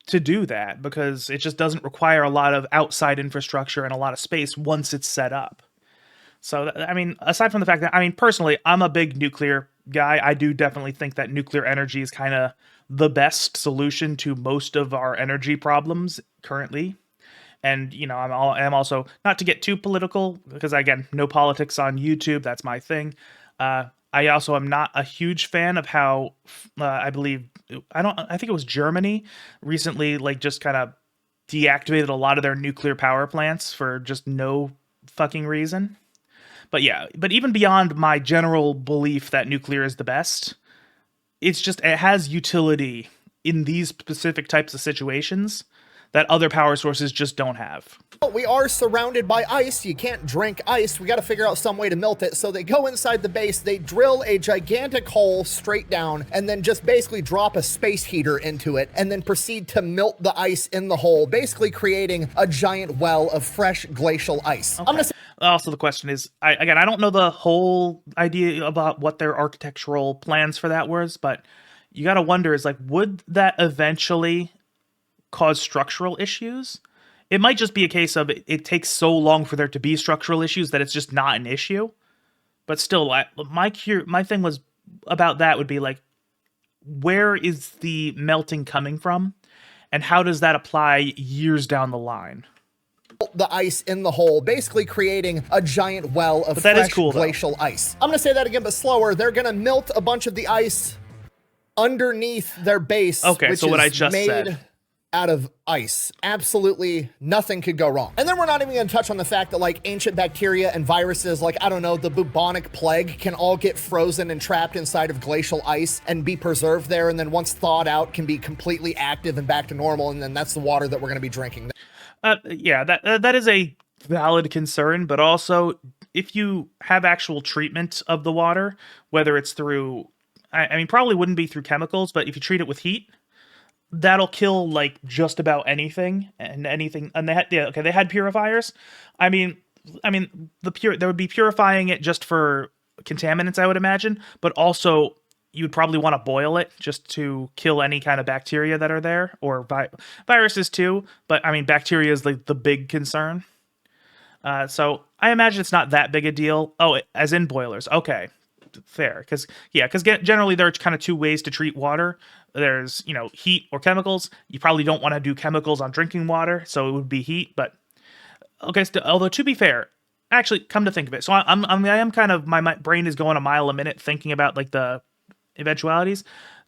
to do that, because it just doesn't require a lot of outside infrastructure and a lot of space once it's set up. So, I mean, aside from the fact that, I mean, personally, I'm a big nuclear guy. I do definitely think that nuclear energy is kind of the best solution to most of our energy problems currently. And, you know, I'm also, not to get too political, because again, no politics on YouTube, that's my thing. I also am not a huge fan of how I think it was Germany recently, like, just kind of deactivated a lot of their nuclear power plants for just no fucking reason. But yeah, but even beyond my general belief that nuclear is the best, it has utility in these specific types of situations that other power sources just don't have. We are surrounded by ice. You can't drink ice. We got to figure out some way to melt it. So they go inside the base, they drill a gigantic hole straight down, and then just basically drop a space heater into it, and then proceed to melt the ice in the hole, basically creating a giant well of fresh glacial ice. Okay. I'm gonna say also, the question is, I don't know the whole idea about what their architectural plans for that was, but you got to wonder, is like, would that eventually cause structural issues? It might just be a case of it takes so long for there to be structural issues that it's just not an issue. But still, my thing was about that would be like, where is the melting coming from, and how does that apply years down the line? The ice in the hole, basically creating a giant well of that is fresh cool, glacial ice. I'm gonna say that again, but slower. They're gonna melt a bunch of the ice underneath their base, Okay, which so what is I just made said. out of ice. Absolutely nothing could go wrong. And then we're not even gonna touch on the fact that, like, ancient bacteria and viruses, like, I don't know, the bubonic plague, can all get frozen and trapped inside of glacial ice and be preserved there, and then once thawed out can be completely active and back to normal, and then that's the water that we're gonna be drinking. Yeah, that is a valid concern, but also if you have actual treatment of the water, whether it's through, I mean, probably wouldn't be through chemicals, but if you treat it with heat, that'll kill like just about anything and anything. And they had purifiers. I mean, there would be purifying it just for contaminants, I would imagine, but also you'd probably want to boil it just to kill any kind of bacteria that are there, or viruses too. But I mean, bacteria is like the big concern. So I imagine it's not that big a deal. Oh, as in boilers. Okay, fair. Because generally there are kind of two ways to treat water. There's, you know, heat or chemicals. You probably don't want to do chemicals on drinking water, so it would be heat. But okay, although to be fair, actually, come to think of it, so I am kind of, my brain is going a mile a minute thinking about like the eventualities.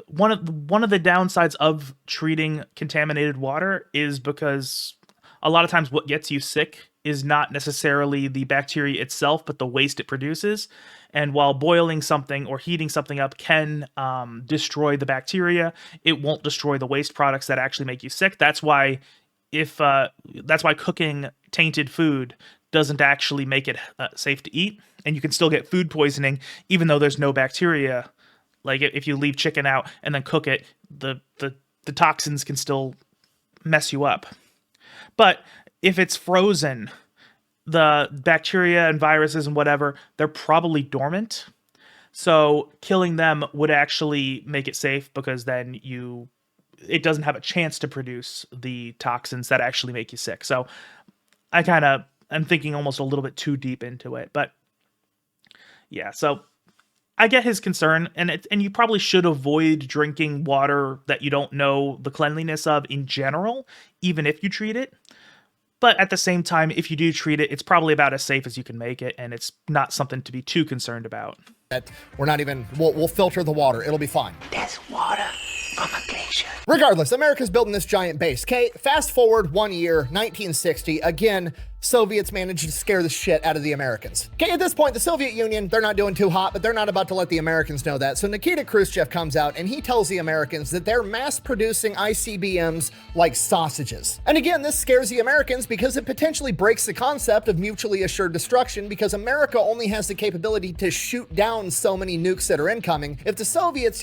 One of the downsides of treating contaminated water is because a lot of times what gets you sick is not necessarily the bacteria itself, but the waste it produces. And while boiling something or heating something up can destroy the bacteria, it won't destroy the waste products that actually make you sick. That's why cooking tainted food doesn't actually make it safe to eat, and you can still get food poisoning even though there's no bacteria. Like if you leave chicken out and then cook it, the toxins can still mess you up. But if it's frozen, the bacteria and viruses and whatever, they're probably dormant. So killing them would actually make it safe, because then it doesn't have a chance to produce the toxins that actually make you sick. So I'm thinking almost a little bit too deep into it. But yeah, so I get his concern, and you probably should avoid drinking water that you don't know the cleanliness of in general, even if you treat it. But at the same time, if you do treat it, it's probably about as safe as you can make it, and it's not something to be too concerned about. We're not even, we'll filter the water. It'll be fine. There's water from a glacier. Regardless, America's building this giant base. Okay, fast forward 1 year, 1960. Again, Soviets managed to scare the shit out of the Americans. Okay, at this point, the Soviet Union, they're not doing too hot, but they're not about to let the Americans know that. So Nikita Khrushchev comes out and he tells the Americans that they're mass producing ICBMs like sausages. And again, this scares the Americans because it potentially breaks the concept of mutually assured destruction, because America only has the capability to shoot down so many nukes that are incoming. If the Soviets,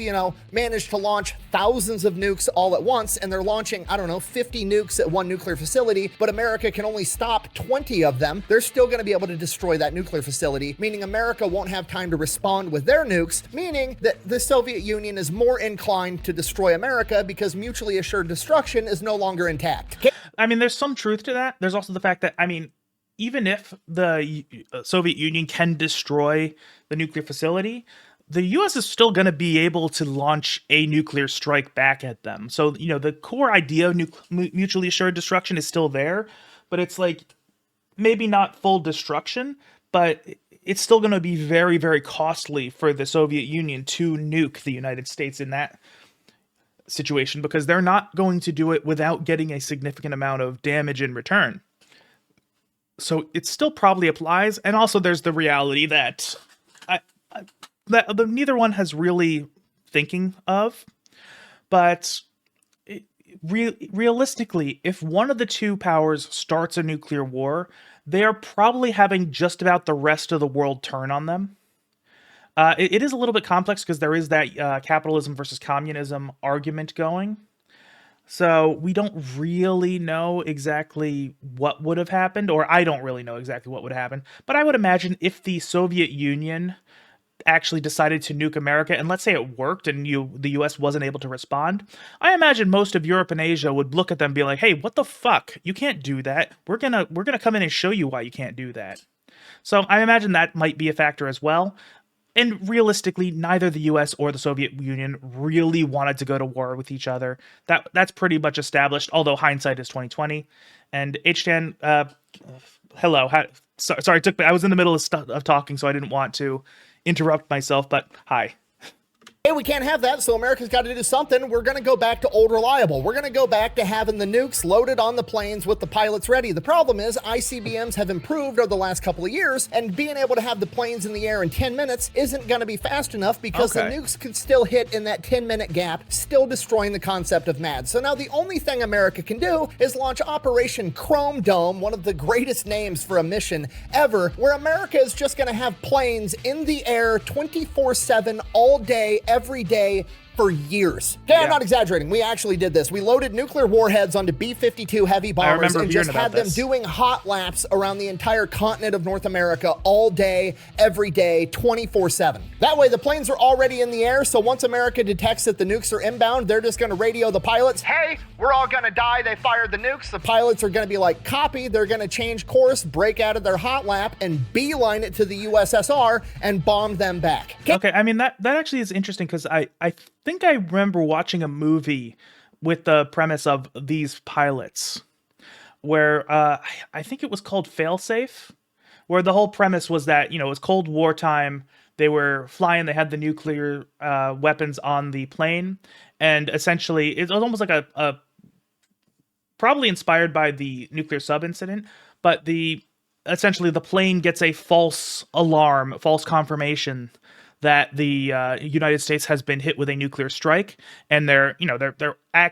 manage to launch thousands of nukes all at once, and they're launching, 50 nukes at one nuclear facility, but America can only stop 20 of them, they're still going to be able to destroy that nuclear facility, meaning America won't have time to respond with their nukes, meaning that the Soviet Union is more inclined to destroy America because mutually assured destruction is no longer intact. I mean, there's some truth to that. There's also the fact that, even if the Soviet Union can destroy the nuclear facility, the U.S. is still going to be able to launch a nuclear strike back at them. So, the core idea of mutually assured destruction is still there, but it's like, maybe not full destruction, but it's still going to be very, very costly for the Soviet Union to nuke the United States in that situation, because they're not going to do it without getting a significant amount of damage in return. So it still probably applies. And also there's the reality that neither one has really thinking of, but realistically, if one of the two powers starts a nuclear war, they are probably having just about the rest of the world turn on them. It is a little bit complex because there is that capitalism versus communism argument going. So we don't really know exactly what would have happened, or I don't really know exactly what would happen. But I would imagine if the Soviet Union actually decided to nuke America, and let's say it worked and the US wasn't able to respond, I imagine most of Europe and Asia would look at them and be like, hey, what the fuck? You can't do that. We're gonna come in and show you why you can't do that. So I imagine that might be a factor as well. And realistically, neither the US or the Soviet Union really wanted to go to war with each other. That's pretty much established, although hindsight is 2020. And H10, hello. Sorry, I was in the middle of talking, so I didn't want to interrupt myself, but hi. Hey, we can't have that, so America's got to do something. We're going to go back to old reliable. We're going to go back to having the nukes loaded on the planes with the pilots ready. The problem is ICBMs have improved over the last couple of years, and being able to have the planes in the air in 10 minutes isn't going to be fast enough because the nukes could still hit in that 10-minute gap, still destroying the concept of MAD. So now the only thing America can do is launch Operation Chrome Dome, one of the greatest names for a mission ever, where America is just going to have planes in the air 24/7 all day, every day, for years. Okay, yeah. I'm not exaggerating. We actually did this. We loaded nuclear warheads onto B-52 heavy bombers and just had them doing hot laps around the entire continent of North America all day, every day, 24/7. That way, the planes are already in the air, so once America detects that the nukes are inbound, they're just going to radio the pilots, hey, we're all going to die. They fired the nukes. The pilots are going to be like, copy. They're going to change course, break out of their hot lap, and beeline it to the USSR and bomb them back. Okay, I mean, that actually is interesting because I think I remember watching a movie with the premise of these pilots where I think it was called Failsafe, where the whole premise was that, it was Cold War time. They were flying, they had the nuclear weapons on the plane, and essentially it was almost like a probably inspired by the nuclear sub incident, but essentially the plane gets a false alarm, false confirmation that the United States has been hit with a nuclear strike, and their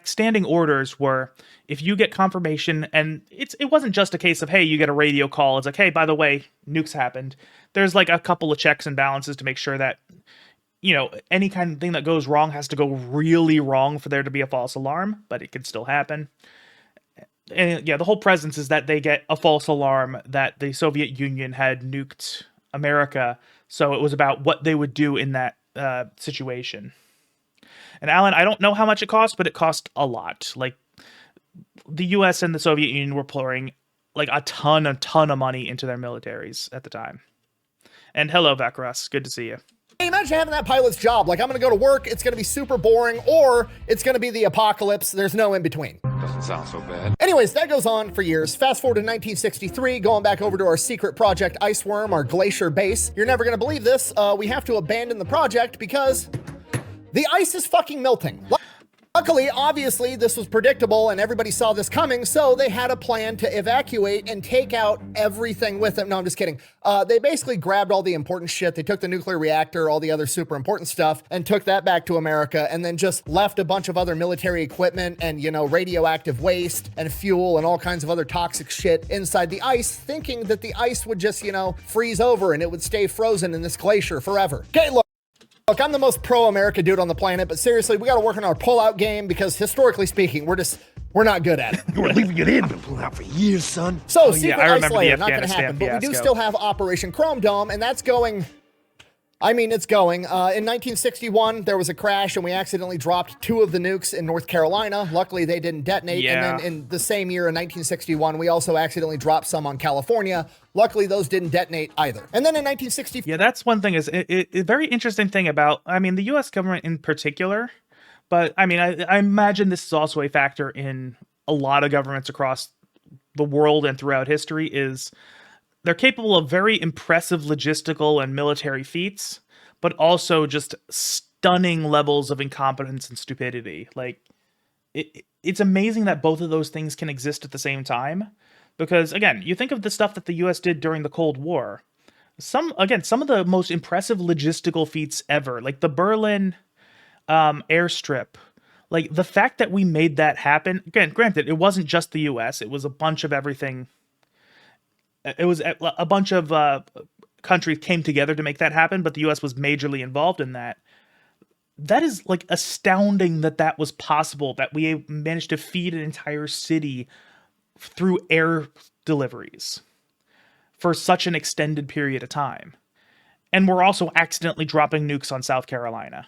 standing orders were, if you get confirmation, and it wasn't just a case of, hey, you get a radio call, it's like, hey, by the way, nukes happened. There's like a couple of checks and balances to make sure that, any kind of thing that goes wrong has to go really wrong for there to be a false alarm, but it could still happen. And yeah, the whole presence is that they get a false alarm that the Soviet Union had nuked America. So it was about what they would do in that situation. And Alan, I don't know how much it cost, but it cost a lot. Like, the US and the Soviet Union were pouring like a ton of money into their militaries at the time. And hello, Vakaras. Good to see you. Imagine having that pilot's job. Like, I'm going to go to work, it's going to be super boring, or it's going to be the apocalypse. There's no in between. Doesn't sound so bad. Anyways, that goes on for years. Fast forward to 1963, going back over to our secret project Iceworm, our glacier base. You're never going to believe this. We have to abandon the project because the ice is fucking melting. Luckily, obviously, this was predictable and everybody saw this coming, so they had a plan to evacuate and take out everything with them. No, I'm just kidding. They basically grabbed all the important shit. They took the nuclear reactor, all the other super important stuff, and took that back to America, and then just left a bunch of other military equipment and, you know, radioactive waste and fuel and all kinds of other toxic shit inside the ice, thinking that the ice would just, you know, freeze over and it would stay frozen in this glacier forever. Okay, look, I'm the most pro-America dude on the planet, but seriously, we got to work on our pull-out game because historically speaking, we're not good at it. You were leaving it in. I've been pulling out for years, son. So, yeah, Secret I Ice remember the Layer, not going to Afghanistan happen, but we do fiasco. still have Operation Chrome Dome, and that's going... I mean, it's going. In 1961, there was a crash, and we accidentally dropped 2 of the nukes in North Carolina. Luckily, they didn't detonate. Yeah. And then in the same year, in 1961, we also accidentally dropped some on California. Luckily, those didn't detonate either. And then in 1964... Yeah, that's one thing. Is a very interesting thing about, I mean, the U.S. government in particular, but I mean, I imagine this is also a factor in a lot of governments across the world and throughout history, is they're capable of very impressive logistical and military feats, but also just stunning levels of incompetence and stupidity. Like, it's amazing that both of those things can exist at the same time. Because, again, you think of the stuff that the U.S. did during the Cold War. Some of the most impressive logistical feats ever, like the Berlin airstrip. Like, the fact that we made that happen, again, granted, it wasn't just the U.S., it was a bunch of everything. It was a bunch of countries came together to make that happen, but the U.S. was majorly involved in that. That is, like, astounding that was possible, that we managed to feed an entire city through air deliveries for such an extended period of time. And we're also accidentally dropping nukes on South Carolina.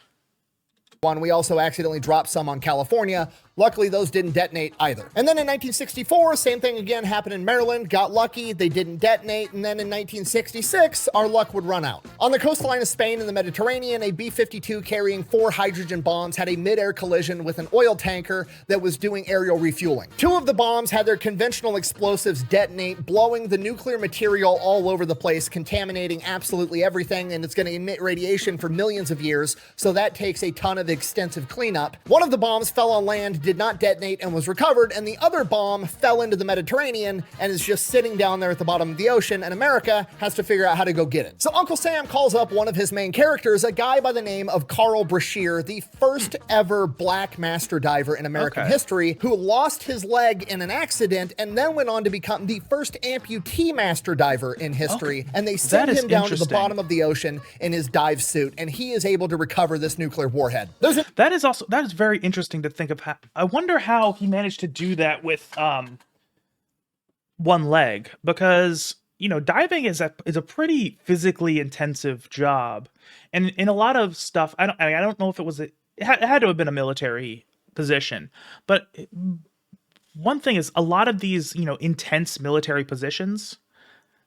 We also accidentally dropped some on California. Luckily, those didn't detonate either. And then in 1964, same thing again happened in Maryland. Got lucky, they didn't detonate. And then in 1966, our luck would run out. On the coastline of Spain in the Mediterranean, a B-52 carrying 4 hydrogen bombs had a mid-air collision with an oil tanker that was doing aerial refueling. 2 of the bombs had their conventional explosives detonate, blowing the nuclear material all over the place, contaminating absolutely everything, and it's going to emit radiation for millions of years, so that takes a ton of extensive cleanup. One of the bombs fell on land, did not detonate, and was recovered, and the other bomb fell into the Mediterranean and is just sitting down there at the bottom of the ocean, and America has to figure out how to go get it. So Uncle Sam calls up one of his main characters, a guy by the name of Carl Brashear, the first ever black master diver in American history, who lost his leg in an accident and then went on to become the first amputee master diver in history, and they send him down to the bottom of the ocean in his dive suit, and he is able to recover this nuclear warhead. That is very interesting to think of. I wonder how he managed to do that with one leg, because, you know, diving is a pretty physically intensive job, and in a lot of stuff, I don't know if it had to have been a military position, but one thing is, a lot of these, you know, intense military positions,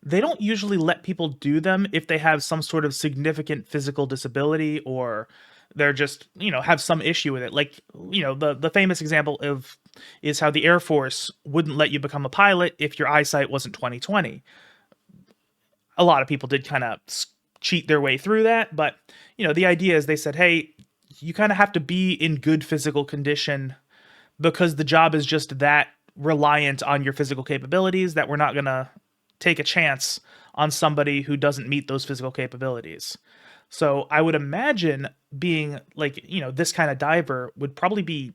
they don't usually let people do them if they have some sort of significant physical disability, or they're just, you know, have some issue with it. Like, you know, the famous example is how the Air Force wouldn't let you become a pilot if your eyesight wasn't 20/20. A lot of people did kind of cheat their way through that, but, you know, the idea is they said, hey, you kind of have to be in good physical condition because the job is just that reliant on your physical capabilities, that we're not going to take a chance on somebody who doesn't meet those physical capabilities. So I would imagine being, like, you know, this kind of diver would probably be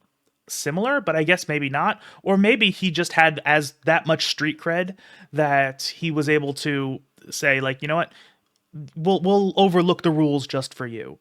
similar, but I guess maybe not. Or maybe he just had that much street cred that he was able to say, like, you know what, we'll overlook the rules just for you.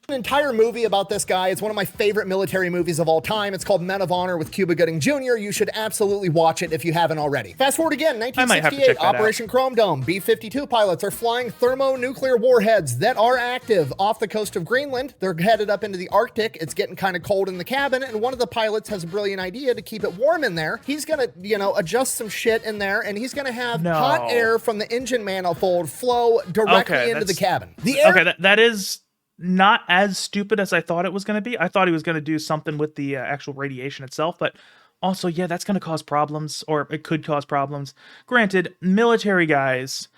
An entire movie about this guy. It's one of my favorite military movies of all time. It's called Men of Honor with Cuba Gooding Jr. You should absolutely watch it if you haven't already. Fast forward again, 1968, Operation Chrome Dome. B-52 pilots are flying thermonuclear warheads that are active off the coast of Greenland. They're headed up into the Arctic. It's getting kind of cold in the cabin, and one of the pilots has a brilliant idea to keep it warm in there. He's gonna, you know, adjust some shit in there, and he's gonna have hot air from the engine manifold flow directly into the cabin. That is not as stupid as I thought it was going to be. I thought he was going to do something with the actual radiation itself, but also, yeah, that's going to cause problems, or it could cause problems. Granted, military guys,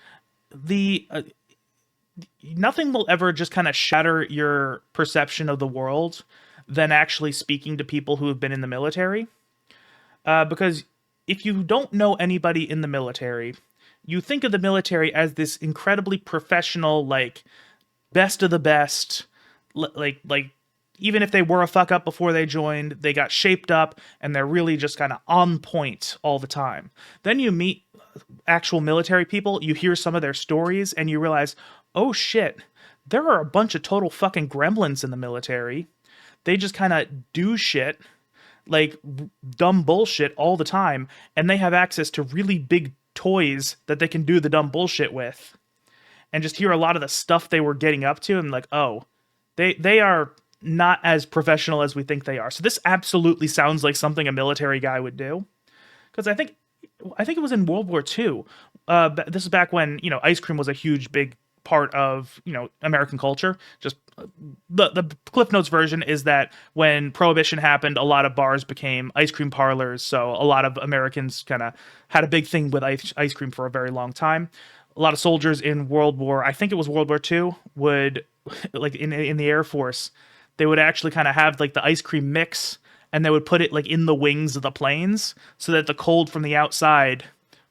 nothing will ever just kind of shatter your perception of the world than actually speaking to people who have been in the military. Because if you don't know anybody in the military, you think of the military as this incredibly professional, like, best of the best, like even if they were a fuck up before they joined, they got shaped up and they're really just kind of on point all the time. Then you meet actual military people, you hear some of their stories, and you realize, oh shit, there are a bunch of total fucking gremlins in the military. They just kind of do shit, like dumb bullshit all the time, and they have access to really big toys that they can do the dumb bullshit with. And just hear a lot of the stuff they were getting up to, and like, oh, they are not as professional as we think they are. So this absolutely sounds like something a military guy would do. Because I think it was in World War II. This is back when, ice cream was a huge, big part of, American culture. Just the Cliff Notes version is that when Prohibition happened, a lot of bars became ice cream parlors. So a lot of Americans kind of had a big thing with ice cream for a very long time. A lot of soldiers in World War II would, like in the Air Force, they would actually kind of have like the ice cream mix, and they would put it like in the wings of the planes so that the cold from the outside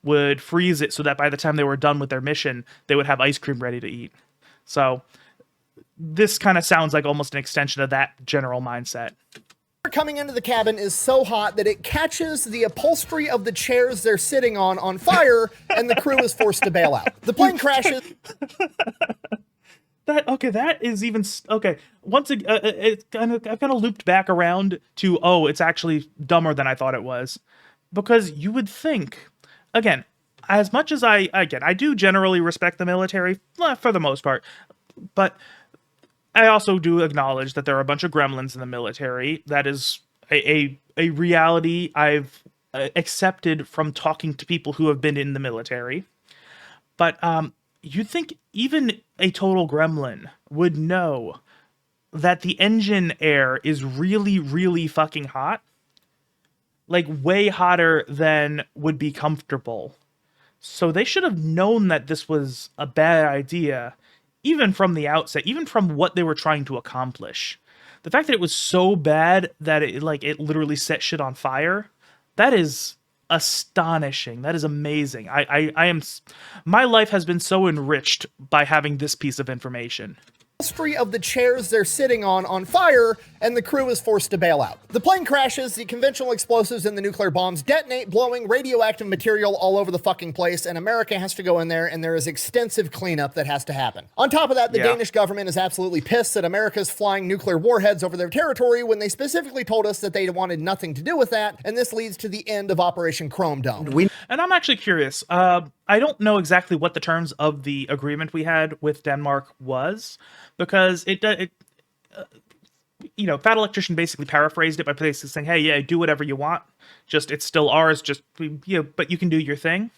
would freeze it, so that by the time they were done with their mission, they would have ice cream ready to eat. So this kind of sounds like almost an extension of that general mindset. Coming into the cabin is so hot that it catches the upholstery of the chairs they're sitting on fire, and the crew is forced to bail out. The plane crashes. That is even okay. Once again, I've kind of looped back around to, it's actually dumber than I thought it was, because you would think, again, as much as I do generally respect the military for the most part, but I also do acknowledge that there are a bunch of gremlins in the military. That is a reality I've accepted from talking to people who have been in the military. But you'd think even a total gremlin would know that the engine air is really, really fucking hot. Like, way hotter than would be comfortable. So they should have known that this was a bad idea, even from the outset, even from what they were trying to accomplish. The fact that it was so bad that it literally set shit on fire, that is astonishing. That is amazing. My life has been so enriched by having this piece of information. Upholstery of the chairs they're sitting on fire, and the crew is forced to bail out. The plane crashes, the conventional explosives and the nuclear bombs detonate, blowing radioactive material all over the fucking place, and America has to go in there, and there is extensive cleanup that has to happen. On top of that, the Danish government is absolutely pissed that America's flying nuclear warheads over their territory when they specifically told us that they wanted nothing to do with that, and this leads to the end of Operation Chrome Dome. And I'm actually curious. I don't know exactly what the terms of the agreement we had with Denmark was, because Fat Electrician basically paraphrased it by basically saying, hey, yeah, do whatever you want. It's still ours, but you can do your thing.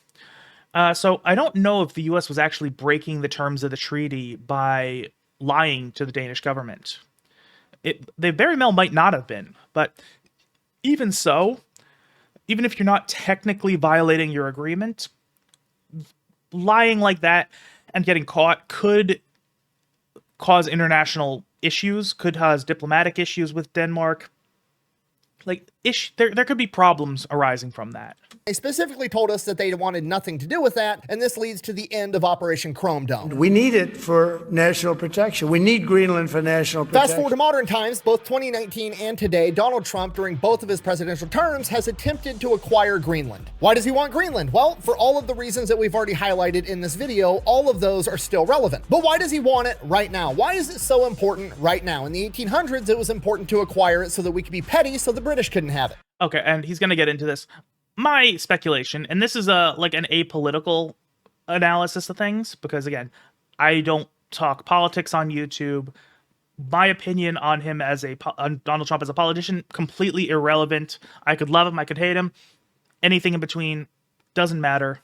So I don't know if the U.S. was actually breaking the terms of the treaty by lying to the Danish government. They very well might not have been, but even so, even if you're not technically violating your agreement, lying like that and getting caught could cause international issues, could cause diplomatic issues with Denmark. There could be problems arising from that. They specifically told us that they wanted nothing to do with that, and this leads to the end of Operation Chrome Dome. We need it for national protection. We need Greenland for national protection. Fast forward to modern times, both 2019 and today, Donald Trump, during both of his presidential terms, has attempted to acquire Greenland. Why does he want Greenland? Well, for all of the reasons that we've already highlighted in this video, all of those are still relevant. But why does he want it right now? Why is it so important right now? In the 1800s, it was important to acquire it so that we could be petty, so the British couldn't have it. Okay, and he's going to get into this. My speculation, and this is an apolitical analysis of things, because again, I don't talk politics on YouTube. My opinion on him on Donald Trump as a politician, completely irrelevant. I could love him, I could hate him. Anything in between, doesn't matter.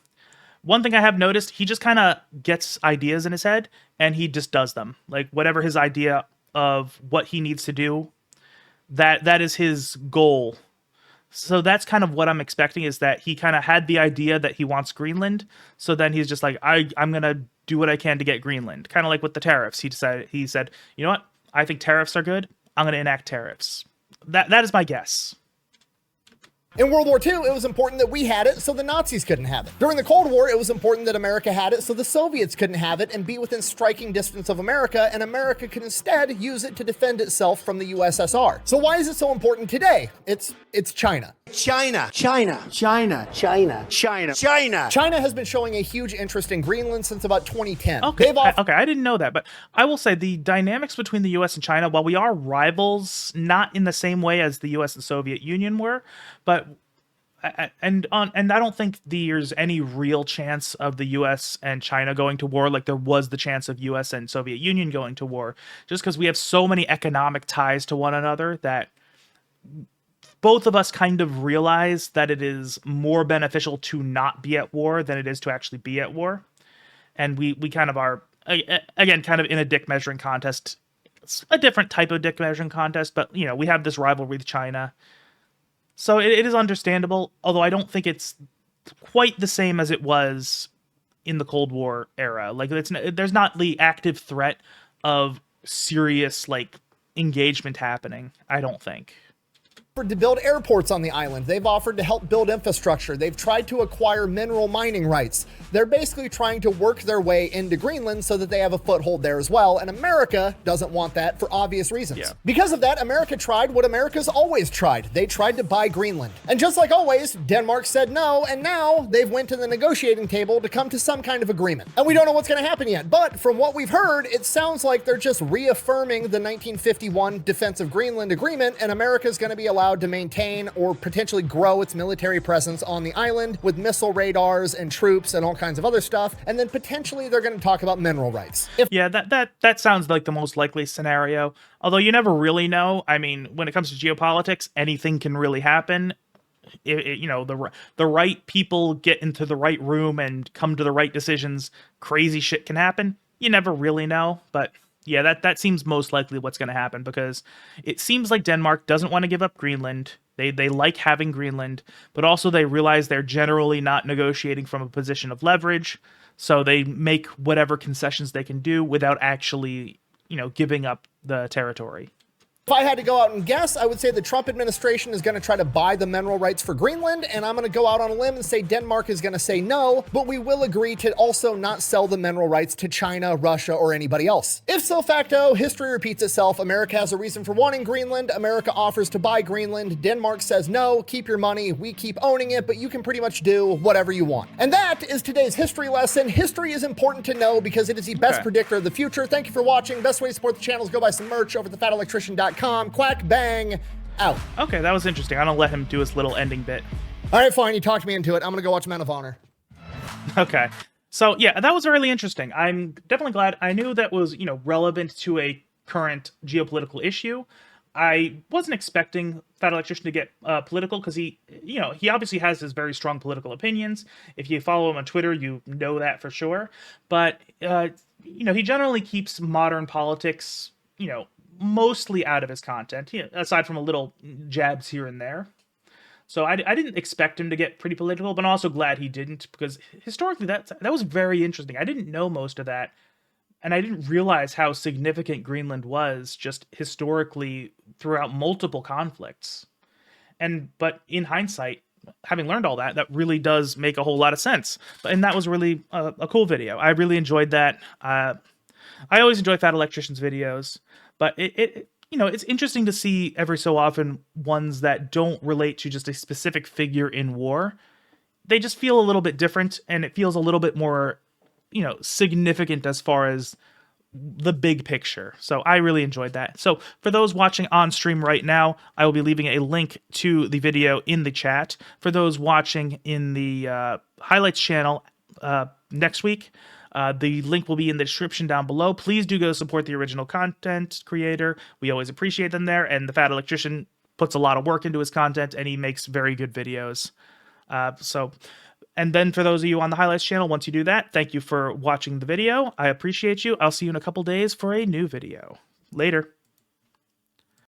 One thing I have noticed, he just kind of gets ideas in his head, and he just does them. Like, whatever his idea of what he needs to do, that is his goal. So that's kind of what I'm expecting, is that he kind of had the idea that he wants Greenland. So then he's just like, I'm going to do what I can to get Greenland. Kind of like with the tariffs. He said, you know what? I think tariffs are good. I'm going to enact tariffs. That is my guess. In World War II, it was important that we had it so the Nazis couldn't have it. During the Cold War, it was important that America had it so the Soviets couldn't have it and be within striking distance of America, and America could instead use it to defend itself from the USSR. So why is it so important today? It's China. China. China. China. China. China. China. China has been showing a huge interest in Greenland since about 2010. Okay, I didn't know that, but I will say the dynamics between the U.S. and China, while we are rivals, not in the same way as the U.S. and Soviet Union were, but and I don't think there's any real chance of the U.S. and China going to war like there was the chance of U.S. and Soviet Union going to war, just because we have so many economic ties to one another that both of us kind of realize that it is more beneficial to not be at war than it is to actually be at war. And we kind of are, again, kind of in a dick measuring contest. It's a different type of dick measuring contest, but, you know, we have this rivalry with China. So it is understandable, although I don't think it's quite the same as it was in the Cold War era. Like, there's not the active threat of serious, like, engagement happening, I don't think. To build airports on the island. They've offered to help build infrastructure. They've tried to acquire mineral mining rights. They're basically trying to work their way into Greenland so that they have a foothold there as well. And America doesn't want that for obvious reasons. Yeah. Because of that, America tried what America's always tried. They tried to buy Greenland. And just like always, Denmark said no, and now they've went to the negotiating table to come to some kind of agreement. And we don't know what's going to happen yet. But from what we've heard, it sounds like they're just reaffirming the 1951 Defense of Greenland Agreement, and America's going to be allowed to maintain or potentially grow its military presence on the island with missile radars and troops and all kinds of other stuff. And then potentially they're going to talk about mineral rights. Yeah, that sounds like the most likely scenario. Although you never really know. I mean, when it comes to geopolitics, anything can really happen. You know, the right people get into the right room and come to the right decisions. Crazy shit can happen. You never really know, but yeah, that seems most likely what's going to happen, because it seems like Denmark doesn't want to give up Greenland. They like having Greenland, but also they realize they're generally not negotiating from a position of leverage, so they make whatever concessions they can do without actually, you know, giving up the territory. If I had to go out and guess, I would say the Trump administration is going to try to buy the mineral rights for Greenland, and I'm going to go out on a limb and say Denmark is going to say no, but we will agree to also not sell the mineral rights to China, Russia, or anybody else. If so facto, history repeats itself. America has a reason for wanting Greenland. America offers to buy Greenland. Denmark says no, keep your money. We keep owning it, but you can pretty much do whatever you want. And that is today's history lesson. History is important to know because it is the best predictor of the future. Thank you for watching. Best way to support the channel is go buy some merch over at thefatelectrician.com. Quack, bang, out. Okay, that was interesting. I'm gonna let him do his little ending bit. All right, fine. You talked me into it. I'm gonna go watch Man of Honor. Okay. So yeah, that was really interesting. I'm definitely glad. I knew that was, you know, relevant to a current geopolitical issue. I wasn't expecting Fat Electrician to get political, because he obviously has his very strong political opinions. If you follow him on Twitter, you know that for sure. But you know, he generally keeps modern politics, you know, mostly out of his content, aside from a little jabs here and there. So I didn't expect him to get pretty political, but I'm also glad he didn't, because historically that was very interesting. I didn't know most of that, and I didn't realize how significant Greenland was just historically throughout multiple conflicts. But in hindsight, having learned all that, that really does make a whole lot of sense. And that was really a cool video. I really enjoyed that. I always enjoy Fat Electrician's videos. But you know, it's interesting to see every so often ones that don't relate to just a specific figure in war. They just feel a little bit different, and it feels a little bit more, you know, significant as far as the big picture. So I really enjoyed that. So for those watching on stream right now, I will be leaving a link to the video in the chat. For those watching in the highlights channel next week, the link will be in the description down below. Please do go support the original content creator. We always appreciate them there. And the Fat Electrician puts a lot of work into his content, and he makes very good videos. And then for those of you on the highlights channel, once you do that, thank you for watching the video. I appreciate you. I'll see you in a couple days for a new video. Later.